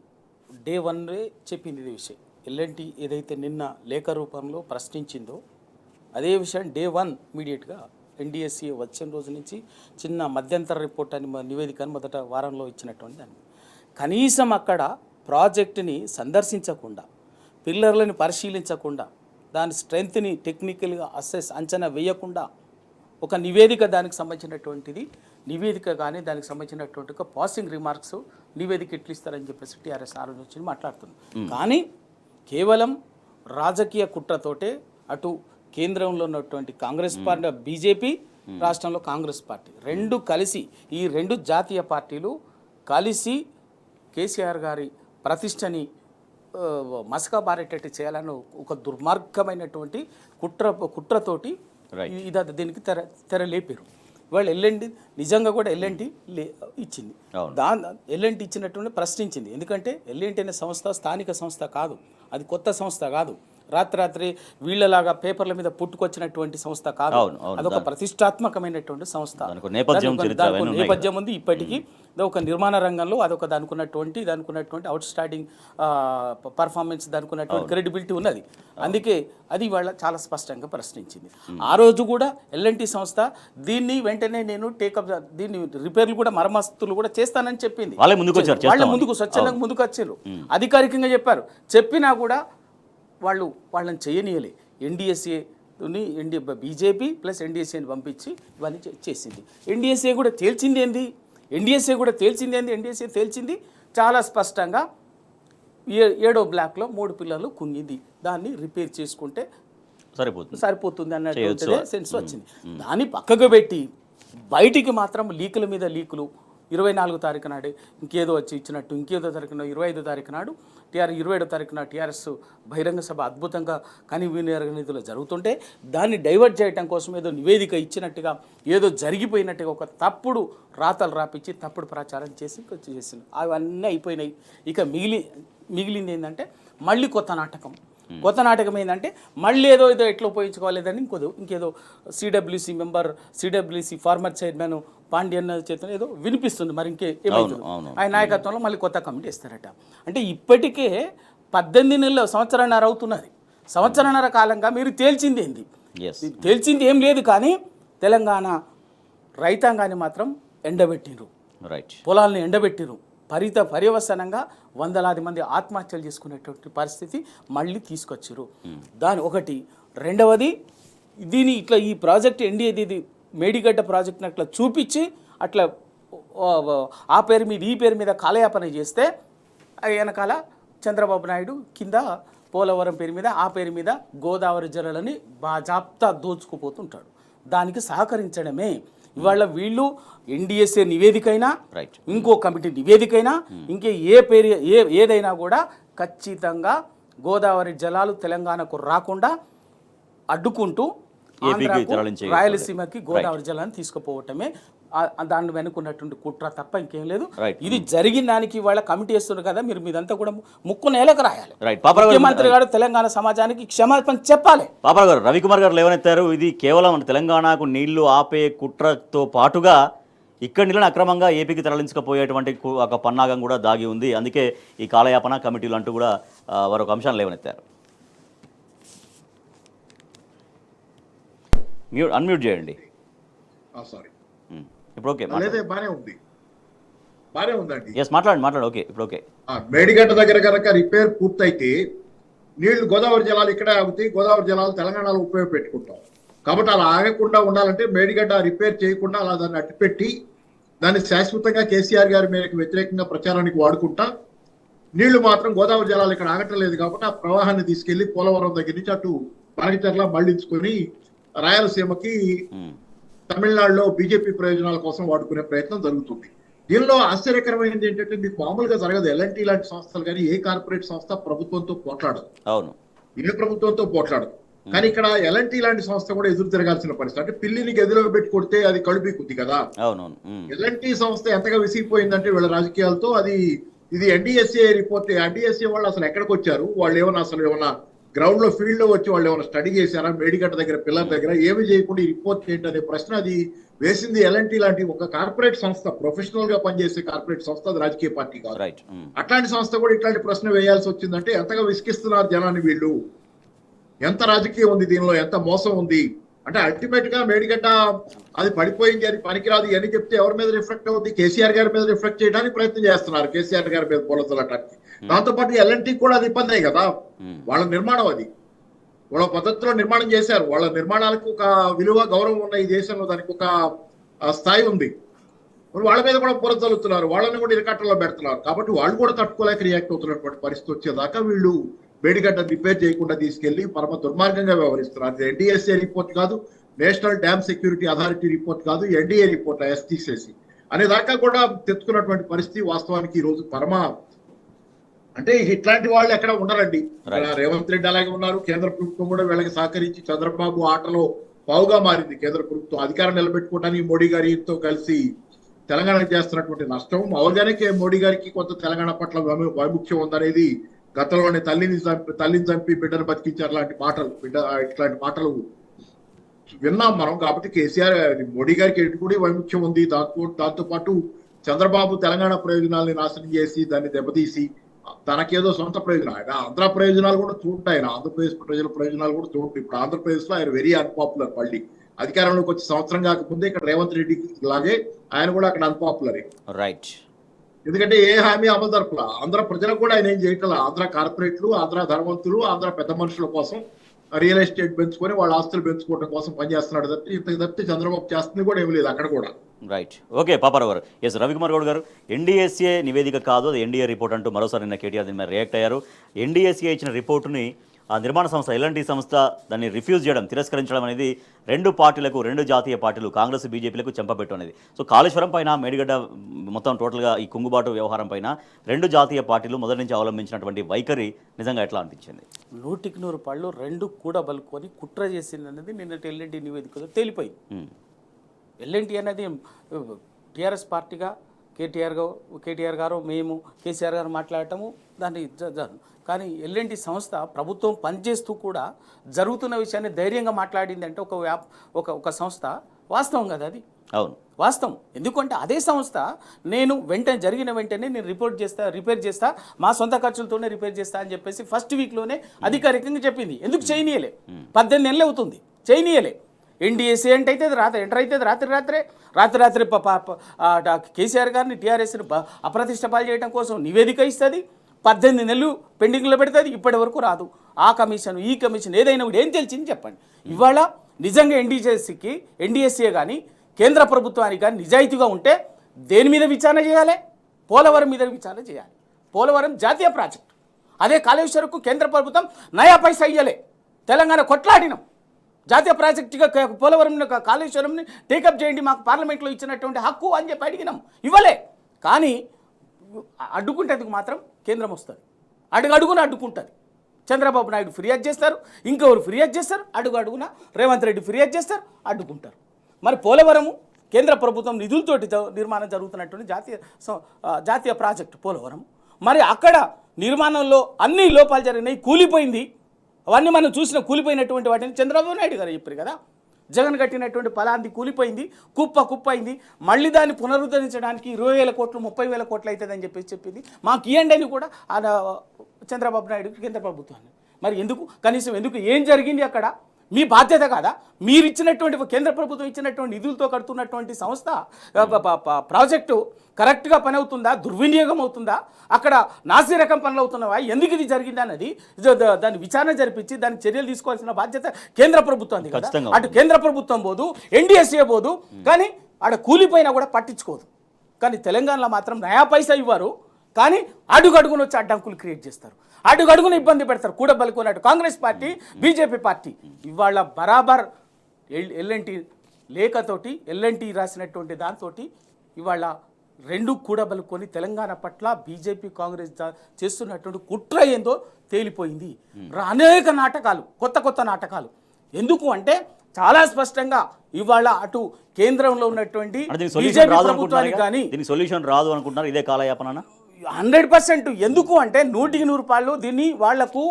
డే 1 చెప్పింది ఇది విషయం. ఎల్ఎన్టీ ఏదైతే నిన్న లేఖ రూపంలో ప్రశ్నించిందో అదే విషయం డే 1 ఇమీడియట్గా ఎన్డీఎస్సీ వచ్చిన రోజు నుంచి చిన్న మధ్యంతర రిపోర్ట్ అని నివేదికను మొదట వారంలో ఇచ్చినటువంటి దాన్ని, కనీసం అక్కడ ప్రాజెక్టుని సందర్శించకుండా, పిల్లర్లను పరిశీలించకుండా, దాని స్ట్రెంగ్త్ని టెక్నికల్గా అంచనా వేయకుండా ఒక నివేదిక దానికి సంబంధించినటువంటిది నివేదిక కానీ దానికి సంబంధించినటువంటి ఒక పాసింగ్ రిమార్క్స్ నివేదిక ఎట్లు ఇస్తారని చెప్పేసి టీఆర్ఎస్ ఆలోచించి మాట్లాడుతుంది. కానీ కేవలం రాజకీయ కుట్రతోటే అటు కేంద్రంలో ఉన్నటువంటి కాంగ్రెస్ పార్టీ, బీజేపీ, రాష్ట్రంలో కాంగ్రెస్ పార్టీ రెండు కలిసి, ఈ రెండు జాతీయ పార్టీలు కలిసి కేసీఆర్ గారి ప్రతిష్టని మసక బారేటట్టు చేయాలని ఒక దుర్మార్గమైనటువంటి కుట్రతోటి ఇది దీనికి తెర లేపారు. వాళ్ళు ఎల్ఎన్టీ నిజంగా కూడా ఎల్ఎన్టీ ఇచ్చింది. ఎల్ఎన్టీ ఇచ్చినటువంటి ప్రశ్నించింది. ఎందుకంటే ఎల్ఎన్టీ అనే సంస్థ స్థానిక సంస్థ కాదు, అది కొత్త సంస్థ కాదు, రాత్రి వీళ్ళలాగా పేపర్ల మీద పుట్టుకొచ్చినటువంటి సంస్థ కాదు. అదొక ప్రతిష్టాత్మకమైనటువంటి సంస్థ, నేపథ్యం ఉంది. ఇప్పటికీ ఒక నిర్మాణ రంగంలో అదొక దానికున్నటువంటి అవుట్ స్టాండింగ్ పర్ఫార్మెన్స్, దానికున్నటువంటి క్రెడిబిలిటీ ఉన్నది. అందుకే అది వాళ్ళ చాలా స్పష్టంగా ప్రశ్నించింది. ఆ రోజు కూడా ఎల్ఎన్టీ సంస్థ దీన్ని వెంటనే నేను టేకప్, దీన్ని రిపేర్లు కూడా మరమ్మతులు కూడా చేస్తానని చెప్పింది. వాళ్ళే ముందుకు స్వచ్ఛందంగా ముందుకు వచ్చారు, అధికారికంగా చెప్పారు. చెప్పినా కూడా వాళ్ళని చేయనీయలే. ఎన్డీఎస్ఏని బీజేపీ ప్లస్ ఎన్డీఎస్ఏని పంపించి ఇవన్నీ చేసింది. ఎన్డీఎస్ఏ కూడా తేల్చింది ఏంది? ఎన్డీఎస్ఏ తేల్చింది చాలా స్పష్టంగా 7వ బ్లాక్లో 3 పిల్లర్లు కుంగింది, దాన్ని రిపేర్ చేసుకుంటే సరిపోతుంది అన్నట్టు సెన్స్ వచ్చింది. దాన్ని పక్కకు పెట్టి బయటికి మాత్రం లీకుల మీద లీకులు, 24వ తారీఖు నాడే ఇంకేదో వచ్చి ఇచ్చినట్టు, ఇంకేదో తారీఖున 25వ తారీఖు నాడు 27వ తారీఖున టీఆర్ఎస్ బహిరంగ సభ అద్భుతంగా నిధులు జరుగుతుంటే దాన్ని డైవర్ట్ చేయడం కోసం ఏదో నివేదిక ఇచ్చినట్టుగా, ఏదో జరిగిపోయినట్టుగా ఒక తప్పుడు రాతలు రాపించి తప్పుడు ప్రచారం చేసింది. అవన్నీ అయిపోయినాయి. ఇక మిగిలింది ఏంటంటే మళ్ళీ కొత్త నాటకం ఏంటంటే మళ్ళీ ఏదో ఎట్లా ఉపయోగించుకోవాలేదని ఇంకేదో సిడబ్ల్యూసి ఫార్మర్ చైర్మన్ పాండ్యన్ చేత ఏదో వినిపిస్తుంది. మరి ఏమవుతుంది? ఆయన నాయకత్వంలో మళ్ళీ కొత్త కమిటీ ఇస్తారట. అంటే ఇప్పటికే 18 నెలలు, సంవత్సరన్నర అవుతున్నది. సంవత్సరన్నర కాలంగా మీరు తేల్చింది ఏంది? తేల్చింది ఏం లేదు. కానీ తెలంగాణ రైతాంగాన్ని మాత్రం ఎండబెట్టిరు, పొలాలను ఎండబెట్టిరు. పర్యవసానంగా వందలాది మంది ఆత్మహత్యలు చేసుకునేటువంటి పరిస్థితి మళ్ళీ తీసుకొచ్చారు. దాని ఒకటి. రెండవది, దీని ఇట్లా ఈ ప్రాజెక్ట్ ఇది మేడిగడ్డ ప్రాజెక్ట్ని అట్లా చూపించి అట్లా ఆ పేరు మీద ఈ పేరు మీద కాలయాపన చేస్తే వెనకాల చంద్రబాబు నాయుడు కింద పోలవరం పేరు మీద ఆ పేరు మీద గోదావరి జలాలని బాజాప్తా దోచుకుపోతుంటాడు. దానికి సహకరించడమే ఇవాళ వీళ్ళు ఎన్డీఎస్ఏ నివేదికైనా, ఇంకో కమిటీ నివేదికైనా, ఇంకే ఏదైనా కూడా ఖచ్చితంగా గోదావరి జలాలు తెలంగాణకు రాకుండా అడ్డుకుంటూ రాయలసీమకి గోదావరి జలాన్ని తీసుకుపోవటమే దాన్ని వెనుకున్నటువంటి కుట్ర తప్ప ఇంకేం లేదు. ఇది జరిగిన దానికి వాళ్ళ కమిటీ వేస్తున్నారు కదా, మీరు మీదంతా కూడా ముక్కు నేలకు రాయాలి. ముఖ్యమంత్రి గారు తెలంగాణ సమాజానికి క్షమాపణ చెప్పాలి. పాపా గారు, రవికుమార్ గారు లేవనెత్తారు, ఇది కేవలం తెలంగాణకు నీళ్లు ఆపే కుట్రతో పాటుగా ఇక్కడ నీళ్ళని అక్రమంగా ఏపీకి తరలించకపోయేటువంటి ఒక పన్నాగం కూడా దాగి ఉంది. అందుకే ఈ కాలయాపన కమిటీలు అంటూ కూడా వారొక అంశాన్ని లేవనెత్తారు. అన్మ్యూట్ చేయండి. సారీ, ఇప్పుడు ఓకే, బానే ఉందండి. మాట్లాడు. ఓకే, ఇప్పుడు ఓకే. మేడిగడ్డ దగ్గర కనుక రిపేర్ పూర్తయితే నీళ్లు గోదావరి జలాలు ఇక్కడే ఆగుతాయి, గోదావరి జలాలు తెలంగాణలో ఉపయోగపెట్టుకుంటాం. కాబట్టి అలా ఆగకుండా ఉండాలంటే మేడిగడ్డ రిపేర్ చేయకుండా అలా దాన్ని అట్టిపెట్టి దాన్ని శాశ్వతంగా కేసీఆర్ గారి మేరకు వ్యతిరేకంగా ప్రచారానికి వాడుకుంటా నీళ్లు మాత్రం గోదావరి జలాలు ఇక్కడ ఆగటం లేదు కాబట్టి ఆ ప్రవాహాన్ని తీసుకెళ్లి పోలవరం దగ్గర నుంచి అటు పనగచర్ల మళ్లించుకొని రాయలసీమకి తమిళనాడులో బీజేపీ ప్రయోజనాల కోసం వాడుకునే ప్రయత్నం జరుగుతుంది. దీనిలో ఆశ్చర్యకరమైనది ఏంటంటే మీకు మామూలుగా జరగదు. ఎల్ఎన్టీ లాంటి సంస్థలు కానీ ఏ కార్పొరేట్ సంస్థ ప్రభుత్వంతో పోట్లాడదు, ఏ ప్రభుత్వంతో పోట్లాడదు. కానీ ఇక్కడ ఎల్ఎన్టీ లాంటి సంస్థ కూడా ఎదురు తిరగాల్సిన పరిస్థితి. అంటే పిల్లిని గదిలో పెట్టి కొడితే అది కడుపుకుద్ది కదా. ఎల్ఎన్టీ సంస్థ ఎంతగా విసిగిపోయిందంటే వీళ్ళ రాజకీయాలతో, ఇది ఎన్డీఎస్ఏ రిపోర్ట్. ఎన్డీఎస్ఏ వాళ్ళు అసలు ఎక్కడికి వచ్చారు, వాళ్ళు ఏమన్నా గ్రౌండ్ లో ఫీల్డ్ లో వచ్చి వాళ్ళు ఏమైనా స్టడీ చేశారా, మేడిగడ్డ దగ్గర పిల్లల దగ్గర ఏమి చేయకుండా ఈ రిపోర్ట్ ఏంటనే ప్రశ్న అది వేసింది. ఎల్ఎన్టీ లాంటి ఒక కార్పొరేట్ సంస్థ, ప్రొఫెషనల్ గా పనిచేసే కార్పొరేట్ సంస్థ, అది రాజకీయ పార్టీ కాదు. అట్లాంటి సంస్థ కూడా ఇట్లాంటి ప్రశ్న వేయాల్సి వచ్చిందంటే ఎంతగా విసిగిస్తున్నారు జనాన్ని వీళ్ళు, ఎంత రాజకీయం ఉంది దీనిలో, ఎంత మోసం ఉంది. అంటే అల్టిమేట్ గా మేడిగడ్డ అది పడిపోయింది, అది పనికిరాదు అని చెప్తే ఎవరి మీద రిఫ్లెక్ట్ అవుతుంది? కేసీఆర్ గారి మీద రిఫ్లెక్ట్ చేయడానికి ప్రయత్నం చేస్తున్నారు, కేసీఆర్ గారి మీద పొలతలటానికి. దాంతోపాటు ఎల్ఎన్టీ కూడా అది ఇబ్బంది కదా, వాళ్ళ నిర్మాణం అది వాళ్ళ పద్ధతిలో నిర్మాణం చేశారు. వాళ్ళ నిర్మాణాలకు ఒక విలువ గౌరవం ఉన్న ఈ దేశంలో దానికి ఒక స్థాయి ఉంది. వాళ్ళ మీద కూడా పొర చల్లుతున్నారు, వాళ్ళని కూడా ఇరకాటంలో పెడుతున్నారు. కాబట్టి వాళ్ళు కూడా తట్టుకోలేక రియాక్ట్ అవుతున్నటువంటి పరిస్థితి వచ్చేదాకా వీళ్ళు మేడిగడ్డ రిపేర్ చేయకుండా తీసుకెళ్లి పరమ దుర్మార్గంగా వ్యవహరిస్తున్నారు. అది ఎన్డీఎస్ఏ రిపోర్ట్ కాదు, national dam security authority report కాదు, ఎన్డీఏ రిపోర్ట్ ఎస్టీసీసీ అనే దాకా కూడా తెచ్చుకున్నటువంటి పరిస్థితి వాస్తవానికి ఈ రోజు అంటే ఇట్లాంటి వాళ్ళు ఎక్కడ ఉండరండి. రేవంత్ రెడ్డి అలాగే ఉన్నారు, కేంద్ర ప్రభుత్వం కూడా వీళ్ళకి సహకరించి చంద్రబాబు ఆటలో పావుగా మారింది. కేంద్ర ప్రభుత్వం అధికారం నిలబెట్టుకోవడానికి మోడీ గారితో కలిసి తెలంగాణకు చేస్తున్నటువంటి నష్టం, ఆర్గానిక్ మోడీ గారికి కొంత తెలంగాణ పట్ల వైముఖ్యం ఉందనేది గతంలోనే తల్లిని చంపి బిడ్డను బతికించారు లాంటి మాటలు ఇట్లాంటి మాటలు విన్నాం మనం. కాబట్టి కేసీఆర్ మోడీ గారికి ఎటుకుడి వైముఖ్యం ఉంది. దాంతో పాటు చంద్రబాబు తెలంగాణ ప్రయోజనాలని నాశనం చేసి దాన్ని దెబ్బతీసి తనకేదో సొంత ప్రయోజనం, ఆయన ఆంధ్ర ప్రయోజనాలు కూడా చూఉంటాయి, ఆయన ఆంధ్రప్రదేశ్ ప్రజల ప్రయోజనాలు కూడా చూఉంటాయి. ఇప్పుడు ఆంధ్రప్రదేశ్ లో ఆయన వెరీ అన్పాపులర్. మళ్ళీ అధికారంలోకి వచ్చి సంవత్సరం కాకముందే ఇక్కడ రేవంత్ రెడ్డి లాగే ఆయన కూడా అక్కడ అన్పాపులర్. రైట్. ఎందుకంటే ఏ హామీ అమలు జరపలా. ఆంధ్ర ప్రజలకు కూడా ఆయన ఏం చేయగల. ఆంధ్ర కార్పొరేట్లు, ఆంధ్ర ధనవంతులు, ఆంధ్ర పెద్ద మనుషుల కోసం రియల్ ఎస్టేట్ పెంచుకొని వాళ్ళ ఆస్తులు పెంచుకోవడం కోసం పనిచేస్తున్నాడు తప్పితే ఇంత తప్పితే చంద్రబాబు చేస్తుంది కూడా ఏమి లేదు అక్కడ కూడా. రైట్. ఓకే పాపారావు గారు. ఎస్ రవికుమార్ గౌడ్ గారు, ఎన్డీఎస్ఏ నివేదిక కాదు అది ఎన్డీఏ రిపోర్ట్ అంటూ మరోసారి నిన్న కేటీఆర్ దీని మీద రియాక్ట్ అయ్యారు. ఎన్డీఎస్ఏ ఇచ్చిన రిపోర్టుని ఆ నిర్మాణ సంస్థ ఎల్ఎన్టీ సంస్థ దాన్ని రిఫ్యూజ్ చేయడం, తిరస్కరించడం అనేది రెండు పార్టీలకు, రెండు జాతీయ పార్టీలు కాంగ్రెస్ బీజేపీలకు చెంపపెట్టు అనేది. సో కాళేశ్వరం పైన, మేడిగడ్డ మొత్తం టోటల్గా ఈ కుంగుబాటు వ్యవహారం పైన రెండు జాతీయ పార్టీలు మొదటి నుంచి అవలంబించినటువంటి వైఖరి నిజంగా ఎట్లా అనిపించింది? 100కి 100 పళ్ళు రెండు కూడా బలుకొని కుట్ర చేసింది అనేది నిన్నటి ఎల్ఎన్టీ నివేదికలో తేలిపోయింది. ఎల్ఎన్టీ అనేది టీఆర్ఎస్ పార్టీగా కేటీఆర్ గారు మేము కేసీఆర్ గారు మాట్లాడటము దాన్ని కానీ ఎల్ఎన్టీ సంస్థ ప్రభుత్వం పనిచేస్తూ కూడా జరుగుతున్న విషయాన్ని ధైర్యంగా మాట్లాడింది అంటే ఒక సంస్థ వాస్తవం కదా అది. అవును వాస్తవం. ఎందుకంటే అదే సంస్థ నేను జరిగిన వెంటనే నేను రిపేర్ చేస్తా మా సొంత ఖర్చులతోనే రిపేర్ చేస్తా అని చెప్పేసి ఫస్ట్ వీక్లోనే అధికారికంగా చెప్పింది. ఎందుకు చేయనీయలే? 18 నెలలు అవుతుంది చేయనీయలే. ఎన్డీఎస్ఏ అంటే అయితే ఎంటర్ అయితే రాత్రి కేసీఆర్ గారిని టీఆర్ఎస్ని అప్రతిష్ట పాలు చేయడం కోసం నివేదిక ఇస్తుంది. 18 నెలలు పెండింగ్లో పెడుతుంది, ఇప్పటి వరకు రాదు. ఆ కమిషన్ ఈ కమిషన్ ఏదైనా కూడా ఏం తెలిసింది చెప్పండి. ఇవాళ నిజంగా ఎన్డీఎస్ఏ కానీ కేంద్ర ప్రభుత్వానికి కానీ నిజాయితీగా ఉంటే దేని మీద విచారణ చేయాలి? పోలవరం మీద విచారణ చేయాలి. పోలవరం జాతీయ ప్రాజెక్టు. అదే కాళేశ్వరంకు కేంద్ర ప్రభుత్వం నయా పైసా ఇయ్యలే. తెలంగాణ కొట్లాడినాం జాతీయ ప్రాజెక్టుగా పోలవరం కాళేశ్వరంని టేకప్ చేయండి, మాకు పార్లమెంట్లో ఇచ్చినటువంటి హక్కు అని చెప్పి అడిగినాం, ఇవ్వలే. కానీ అడ్డుకుంటేందుకు మాత్రం కేంద్రం వస్తుంది, అడుగున అడ్డుకుంటుంది. చంద్రబాబు నాయుడు ఫిర్యాదు చేస్తారు, ఇంకెవరు ఫిర్యాదు చేస్తారు, అడుగున రేవంత్ రెడ్డి ఫిర్యాదు చేస్తారు, అడ్డుకుంటారు. మరి పోలవరము కేంద్ర ప్రభుత్వం నిధులతోటి నిర్మాణం జరుగుతున్నటువంటి జాతీయ ప్రాజెక్టు పోలవరం. మరి అక్కడ నిర్మాణంలో అన్ని లోపాలు జరిగినాయి, కూలిపోయింది. అవన్నీ మనం కూలిపోయినటువంటి వాటిని చంద్రబాబు నాయుడు గారు చెప్పారు కదా. జగన్ కట్టినటువంటి ఫలాంది కూలిపోయింది, కుప్ప అయింది. మళ్ళీ దాన్ని పునరుద్ధరించడానికి 20,000 కోట్లు 30,000 కోట్లు అవుతుందని చెప్పింది. మాకు ఇవ్వండి అని కూడా చంద్రబాబు నాయుడు కేంద్ర ప్రభుత్వాన్ని. మరి కనీసం ఏం జరిగింది అక్కడ? మీ బాధ్యత కాదా? మీరు ఇచ్చినటువంటి కేంద్ర ప్రభుత్వం ఇచ్చినటువంటి నిధులతో కడుతున్నటువంటి సంస్థ ప్రాజెక్టు కరెక్ట్గా పని అవుతుందా, దుర్వినియోగం అవుతుందా, అక్కడ నాసి రకం పనులు అవుతున్నావా, ఎందుకు ఇది జరిగింది అన్నది దాన్ని విచారణ జరిపించి దానికి చర్యలు తీసుకోవాల్సిన బాధ్యత కేంద్ర ప్రభుత్వానికి కదా. అటు కేంద్ర ప్రభుత్వం పోదు, ఎన్డీఎస్ఏ పోదు, కానీ ఆడ కూలిపోయినా కూడా పట్టించుకోదు. కానీ తెలంగాణలో మాత్రం నయా పైసా ఇవ్వరు, కానీ అడుగడుగున వచ్చి అడ్డంకులు క్రియేట్ చేస్తారు, అడుగడుగున ఇబ్బంది పెడతారు. కూడబలుకున్నట్టు కాంగ్రెస్ పార్టీ బీజేపీ పార్టీ ఇవాళ బరాబర్ ఎల్ఎన్టీ లేఖతోటి ఎల్ఎన్టీ రాసినటువంటి దాంతో ఇవాళ రెండు కూడబలుకొని తెలంగాణ పట్ల బీజేపీ కాంగ్రెస్ చేస్తున్నటువంటి కుట్ర ఏందో తేలిపోయింది. అనేక నాటకాలు, కొత్త నాటకాలు. ఎందుకు అంటే చాలా స్పష్టంగా ఇవాళ అటు కేంద్రంలో ఉన్నటువంటి బీజేపీ ప్రభుత్వానికి కానీ సొల్యూషన్ రాదు అనుకుంటున్నారు. ఇదే కాలయాపన 100%. ఎందుకు అంటే 100కి 100 దీన్ని వాళ్లకు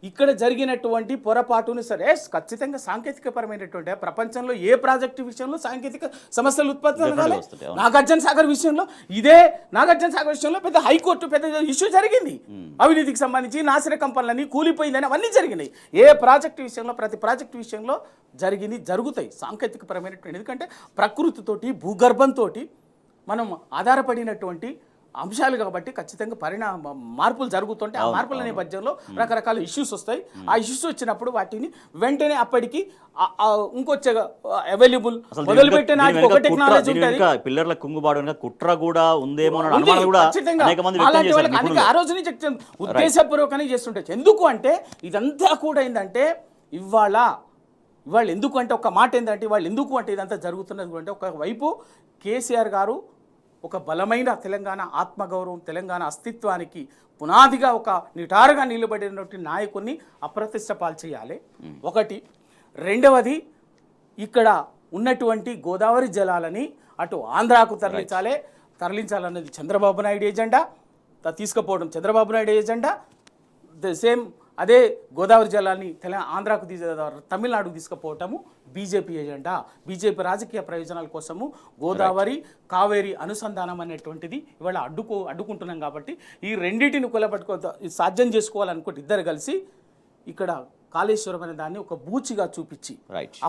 ఇక్కడ జరిగినటువంటి పొరపాటును సరే ఖచ్చితంగా సాంకేతికపరమైనటువంటి ప్రపంచంలో ఏ ప్రాజెక్టు విషయంలో సాంకేతిక సమస్యలు ఉత్పత్తి కాలే. నాగార్జున సాగర్ విషయంలో పెద్ద హైకోర్టు పెద్ద ఇష్యూ జరిగింది. అవినీతికి సంబంధించి నాసిరకం పనులని కూలిపోయిందని అవన్నీ జరిగినాయి. ఏ ప్రాజెక్టు విషయంలో ప్రతి ప్రాజెక్టు విషయంలో జరుగుతాయి సాంకేతికపరమైనటువంటి. ఎందుకంటే ప్రకృతితోటి భూగర్భంతో మనం ఆధారపడినటువంటి అంశాలు కాబట్టి ఖచ్చితంగా మార్పులు జరుగుతుంటే ఆ మార్పుల నేపథ్యంలో రకరకాల ఇష్యూస్ వస్తాయి. ఆ ఇష్యూస్ వచ్చినప్పుడు వాటిని వెంటనే అప్పటికి ఇంకొచ్చే అవైలబుల్ మొదలుపెట్టే నాటికి ఒక టెక్నాలజీ ఉంటుంది. పిల్లర్ల కుంగుబాటు వెనుక కుట్ర కూడా ఉందేమో అన్న అనుమానాలు కూడా అనేక మంది వ్యక్తం చేశారు నిపుణులు. ఆ రోజు నుంచి ఉద్దేశపూర్వకంగా చేస్తుంటారు. ఎందుకు అంటే ఇదంతా కూడా ఏంటంటే ఇవాళ ఎందుకు అంటే ఒక మాట ఏంటంటే ఇవాళ ఎందుకు అంటే ఇదంతా జరుగుతున్నది అంటే ఒకవైపు కేసీఆర్ గారు ఒక బలమైన తెలంగాణ ఆత్మగౌరవం, తెలంగాణ అస్తిత్వానికి పునాదిగా ఒక నిటారుగా నిలబడినటువంటి నాయకుడిని అప్రతిష్ట పాల్చేయాలి ఒకటి. రెండవది ఉన్నటువంటి గోదావరి జలాలని అటు ఆంధ్రాకు తరలించాలన్నది చంద్రబాబు నాయుడు ఎజెండా, తీసుకుపోవడం చంద్రబాబు నాయుడు ఎజెండా. సేమ్ అదే గోదావరి జలాన్ని ఆంధ్రాకు తమిళనాడుకు తీసుకుపోవటము బీజేపీ ఎజెండా. బీజేపీ రాజకీయ ప్రయోజనాల కోసము గోదావరి కావేరి అనుసంధానం అనేటువంటిది ఇవాళ అడ్డుకుంటున్నాం. కాబట్టి ఈ రెండింటిని సాధ్యం చేసుకోవాలనుకుంటే ఇద్దరు కలిసి ఇక్కడ కాళేశ్వరం అనే దాన్ని ఒక బూచిగా చూపించి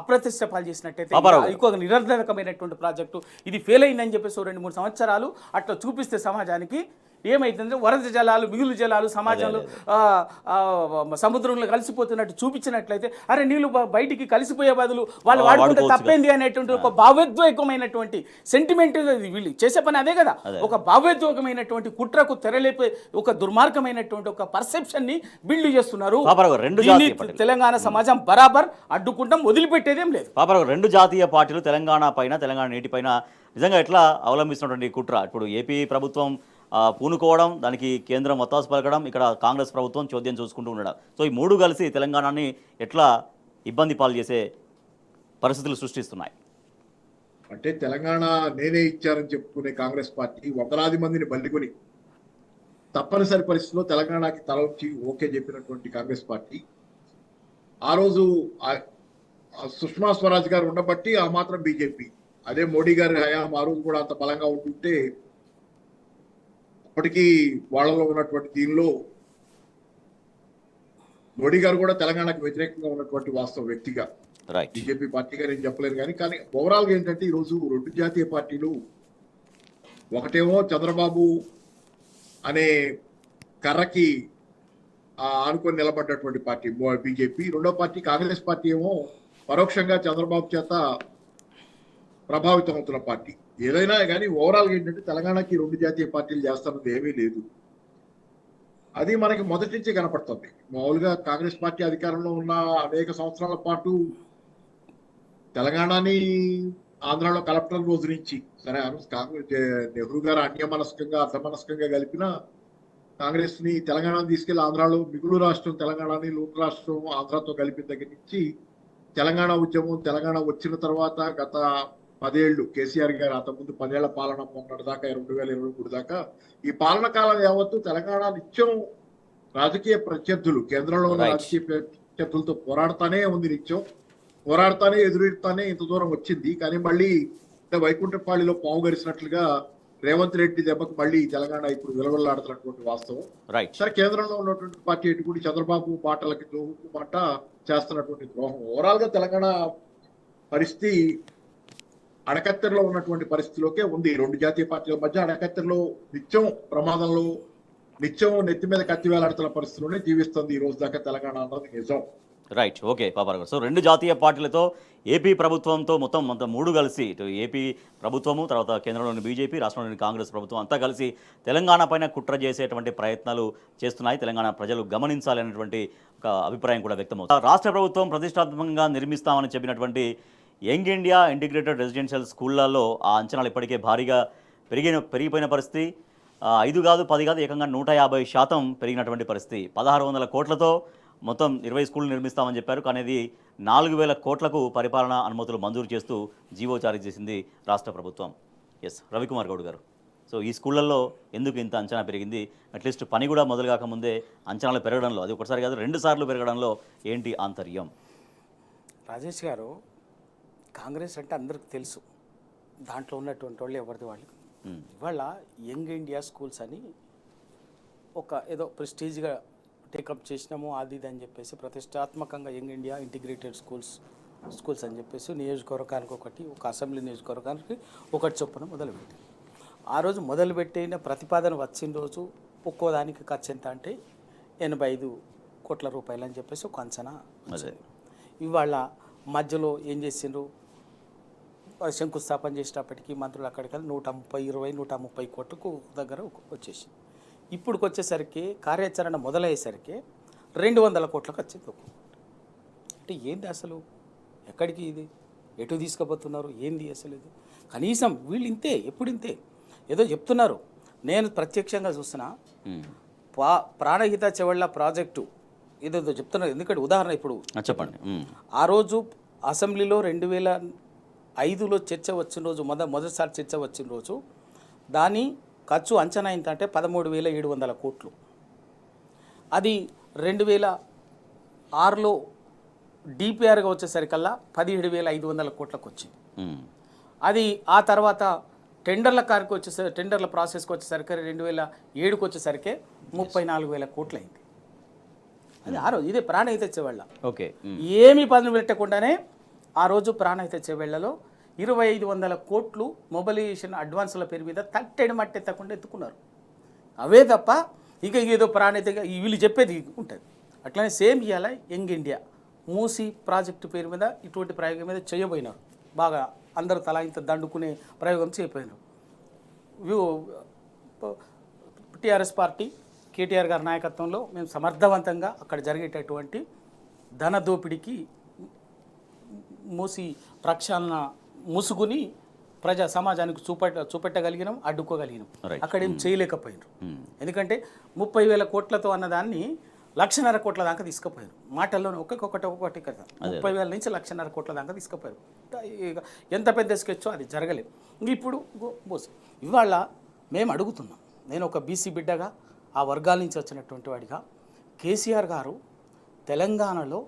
అప్రతిష్ట పాలు చేసినట్టయితే ఇంకొక నిరర్ధకమైనటువంటి ప్రాజెక్టు ఇది ఫెయిల్ అయిందని చెప్పేసి 2-3 సంవత్సరాలు అట్లా చూపిస్తే సమాజానికి ఏమైతుందంటే వరద జలాలు మిగులు జలాలు సమాజంలో సముద్రంలో కలిసిపోతున్నట్టు చూపించినట్లయితే అరే నీళ్ళు బయటికి కలిసిపోయే బదులు వాళ్ళు వాడుకుంటే తప్పేంది అనేటువంటి ఒక భావోద్వేగమైనటువంటి సెంటిమెంట్ వీళ్ళు చేసే పని అదే కదా. ఒక భావోద్వేగమైనటువంటి కుట్రకు తెరలేపే ఒక దుర్మార్గమైనటువంటి ఒక పర్సెప్షన్ ని బిల్డ్ చేస్తున్నారు. తెలంగాణ సమాజం బరాబర్ అడ్డుకుంటాం, వదిలిపెట్టేదేం లేదు. రెండు జాతీయ పార్టీలు తెలంగాణ నీటిపైన నిజంగా ఎట్లా అవలంబిస్తున్నటువంటి కుట్ర. ఇప్పుడు ఏపీ ప్రభుత్వం పూనుకోవడం, దానికి కేంద్రం ఒత్తాసు పలకడం, ఇక్కడ కాంగ్రెస్ ప్రభుత్వం చోద్యం చూసుకుంటూ ఉండడం. సో ఈ మూడు కలిసి తెలంగాణని ఎట్లా ఇబ్బంది పాలు చేసే పరిస్థితులు సృష్టిస్తున్నాయి. అంటే తెలంగాణ నేనే ఇచ్చారని చెప్పుకునే కాంగ్రెస్ పార్టీ 1,000 మందిని బల్లికొని తప్పనిసరి పరిస్థితుల్లో తెలంగాణకి తల వచ్చి ఓకే చెప్పినటువంటి కాంగ్రెస్ పార్టీ ఆ రోజు సుష్మా స్వరాజ్ గారు ఉండబట్టి ఆ మాత్రం బీజేపీ, అదే మోడీ గారి హయాం ఆ రోజు కూడా అంత బలంగా ఉంటుంటే అప్పటికీ వాళ్ళలో ఉన్నటువంటి దీనిలో మోడీ గారు కూడా తెలంగాణకు వ్యతిరేకంగా ఉన్నటువంటి వాస్తవ వ్యక్తిగా, బీజేపీ పార్టీగా నేను చెప్పలేను. కానీ ఓవరాల్ గా ఏంటంటే ఈరోజు రెండు జాతీయ పార్టీలు, ఒకటేమో చంద్రబాబు అనే కర్రకి ఆనుకొని నిలబడ్డటువంటి పార్టీ బీజేపీ, రెండో పార్టీ కాంగ్రెస్ పార్టీ ఏమో పరోక్షంగా చంద్రబాబు చేత ప్రభావితం అవుతున్న పార్టీ. ఏదైనా కానీ ఓవరాల్ ఏంటంటే తెలంగాణకి రెండు జాతీయ పార్టీలు చేస్తున్నది ఏమీ లేదు. అది మనకి మొదటి నుంచే కనపడుతుంది. మామూలుగా కాంగ్రెస్ పార్టీ అధికారంలో ఉన్న అనేక సంవత్సరాల పాటు తెలంగాణని ఆంధ్రాలో కలెక్టర్ రోజు నుంచి సరే కాంగ్రెస్ నెహ్రూ గారు అన్యమనస్కంగా అర్ధమనస్కంగా కలిపిన కాంగ్రెస్ ని తెలంగాణ తీసుకెళ్లి ఆంధ్రాలో మిగులు రాష్ట్రం తెలంగాణని లోటు రాష్ట్రం ఆంధ్రాతో కలిపిన దగ్గర నుంచి తెలంగాణ ఉద్యమం, తెలంగాణ వచ్చిన తర్వాత గత 10 ఏళ్ళు కేసీఆర్ గారు అంతకుముందు 10 ఏళ్ల పాలన మొన్నటి దాకా 2023 దాకా ఈ పాలన కాలం యావత్తు తెలంగాణ నిత్యం రాజకీయ ప్రత్యర్థులు, కేంద్రంలో ఉన్న రాజకీయ ప్రత్యర్థులతో పోరాడుతానే ఉంది. నిత్యం పోరాడుతానే ఎదురుతానే ఇంత దూరం వచ్చింది. కానీ మళ్ళీ వైకుంఠపాళిలో పాము గరిసినట్లుగా రేవంత్ రెడ్డి దెబ్బకు మళ్ళీ తెలంగాణ ఇప్పుడు విలవల్లాడుతున్నటువంటి వాస్తవం. సరే కేంద్రంలో ఉన్నటువంటి పార్టీ ఎటు కూడా చంద్రబాబు మాటలకి మాట చేస్తున్నటువంటి ద్రోహం. ఓవరాల్ గా తెలంగాణ పరిస్థితి అడకత్తెరలో ఉన్నటువంటి పరిస్థితిలోకే ఉంది. రెండు జాతీయ పార్టీల మధ్య అడకత్తెరలో నిత్యం ప్రమాదంలో, నిత్యం నెత్తి మీద కత్తి వేలాడుతున్న పరిస్థితిలోనే జీవిస్తుంది ఈ రోజు దాకా తెలంగాణ అన్నది నిజం. రైట్, ఓకే పాపారావు గారు. సో రెండు జాతీయ పార్టీలతో ఏపీ ప్రభుత్వంతో మొత్తం మూడు కలిసి, ఇటు ఏపీ ప్రభుత్వము, తర్వాత కేంద్రంలోని బీజేపీ, రాష్ట్రంలోని కాంగ్రెస్ ప్రభుత్వం అంతా కలిసి తెలంగాణ పైన కుట్ర చేసేటువంటి ప్రయత్నాలు చేస్తున్నాయి. తెలంగాణ ప్రజలు గమనించాలి అనేటువంటి ఒక అభిప్రాయం కూడా వ్యక్తమవుతుంది. రాష్ట్ర ప్రభుత్వం ప్రతిష్టాత్మకంగా నిర్మిస్తామని చెప్పినటువంటి యంగ్ ఇండియా ఇంటిగ్రేటెడ్ రెసిడెన్షియల్ స్కూళ్లలో ఆ అంచనాలు ఇప్పటికే భారీగా పెరిగిపోయిన పరిస్థితి. 5 కాదు 10 కాదు ఏకంగా 150% పెరిగినటువంటి పరిస్థితి. 1600 కోట్లతో మొత్తం 20 స్కూళ్లు నిర్మిస్తామని చెప్పారు. కానీ అది 4000 కోట్లకు పరిపాలనా అనుమతులు మంజూరు చేస్తూ జీవో జారీ చేసింది రాష్ట్ర ప్రభుత్వం. ఎస్, రవికుమార్ గౌడ్ గారు, సో ఈ స్కూళ్ళల్లో ఎందుకు ఇంత అంచనా పెరిగింది? అట్లీస్ట్ పని కూడా మొదలు కాకముందే అంచనాలు పెరగడంలో, అది ఒకసారి కాదు 2 సార్లు పెరగడంలో ఏంటి ఆంతర్యం? రాజేష్ గారు, కాంగ్రెస్ అంటే అందరికి తెలుసు, దాంట్లో ఉన్నటువంటి వాళ్ళు ఎవరిది వాళ్ళు. ఇవాళ యంగ్ ఇండియా స్కూల్స్ అని ఒక ఏదో ప్రెస్టీజ్గా టేకప్ చేసినాము అది ఇది అని చెప్పేసి ప్రతిష్టాత్మకంగా యంగ్ ఇండియా ఇంటిగ్రేటెడ్ స్కూల్స్ అని చెప్పేసి నియోజకవర్గానికి ఒకటి, ఒక అసెంబ్లీ నియోజకవర్గానికి ఒకటి చొప్పున మొదలుపెట్టి ఆ రోజు మొదలుపెట్టిన ప్రతిపాదన వచ్చిన రోజు ఒక్కో దానికి ఖర్చు ఎంత అంటే 85 కోట్ల రూపాయలు అని చెప్పేసి ఒక అంచనా వచ్చింది. ఇవాళ మధ్యలో ఏం చేసిండ్రు, శంకుస్థాపన చేసేటప్పటికి మంత్రులు అక్కడికి 130 కోట్లకు దగ్గర వచ్చేసి ఇప్పుడుకి వచ్చేసరికి కార్యాచరణ మొదలయ్యేసరికి 200 కోట్లకు వచ్చింది. అంటే ఏంది అసలు, ఎక్కడికి ఇది, ఎటు తీసుకుపోతున్నారు, ఏంది అసలు ఇది? కనీసం వీళ్ళు ఇంతే, ఎప్పుడు ఇంతే ఏదో చెప్తున్నారు. నేను ప్రత్యక్షంగా చూసిన ప్రాణహిత చెవళ్ళ ప్రాజెక్టు ఏదేదో చెప్తున్నారు. ఎందుకంటే ఉదాహరణ ఇప్పుడు చెప్పండి. ఆ రోజు అసెంబ్లీలో 2005లో చర్చ వచ్చిన రోజు మొదటిసారి చర్చ వచ్చిన రోజు దాని ఖర్చు అంచనా ఏంటంటే 13,700 కోట్లు. అది 2006లో డిపిఆర్గా వచ్చేసరికల్లా 17,500 కోట్లకు వచ్చింది. అది ఆ తర్వాత టెండర్ల ప్రాసెస్కి వచ్చేసరికి 2007కి వచ్చేసరికి 34,000 కోట్లు అయింది. అది ఆ రోజు ఇదే ప్రాణహిత చెవళ్ళ. ఓకే, ఏమీ పనులు పెట్టకుండానే ఆ రోజు ప్రాణహిత చెవళ్ళలో 2,500 కోట్లు మొబిలైజేషన్ అడ్వాన్సుల పేరు మీద తట్టెడు మట్టి ఎత్తకుండా ఎత్తుకున్నారు. అవే తప్ప ఇంకా ఏదో ప్రాణహితగా వీళ్ళు చెప్పేది ఉంటుంది. అట్లనే సేమ్ ఇవ్వాలి యంగ్ ఇండియా మూసీ ప్రాజెక్టు పేరు మీద ఇటువంటి ప్రయోగం మీద చేయబోయినారు. బాగా అందరూ తలా ఇంత దండుకునే ప్రయోగం చేయబోయినారు. టీఆర్ఎస్ పార్టీ కేటీఆర్ గారి నాయకత్వంలో మేము సమర్థవంతంగా అక్కడ జరిగేటటువంటి ధన దోపిడీకి మూసి ప్రక్షాళన ముసుగుని ప్రజా సమాజానికి చూపెట్టగలిగినాం, అడ్డుకోగలిగినాం. అక్కడేం చేయలేకపోయినారు. ఎందుకంటే 30,000 కోట్లతో అన్నదాన్ని 1,50,000 కోట్ల దాకా తీసుకుపోయారు. మాటల్లోనే ఒక్కొక్కటి కదా 30,000 నుంచి 1,50,000 కోట్ల దాకా తీసుకుపోయారు. ఎంత పెద్ద స్కెచ్చో అది జరగలేదు. ఇప్పుడు ఇవాళ మేము అడుగుతున్నాం, నేను ఒక బీసీ బిడ్డగా ఆ వర్గాల నుంచి వచ్చినటువంటి వాడిగా, కేసీఆర్ గారు తెలంగాణలో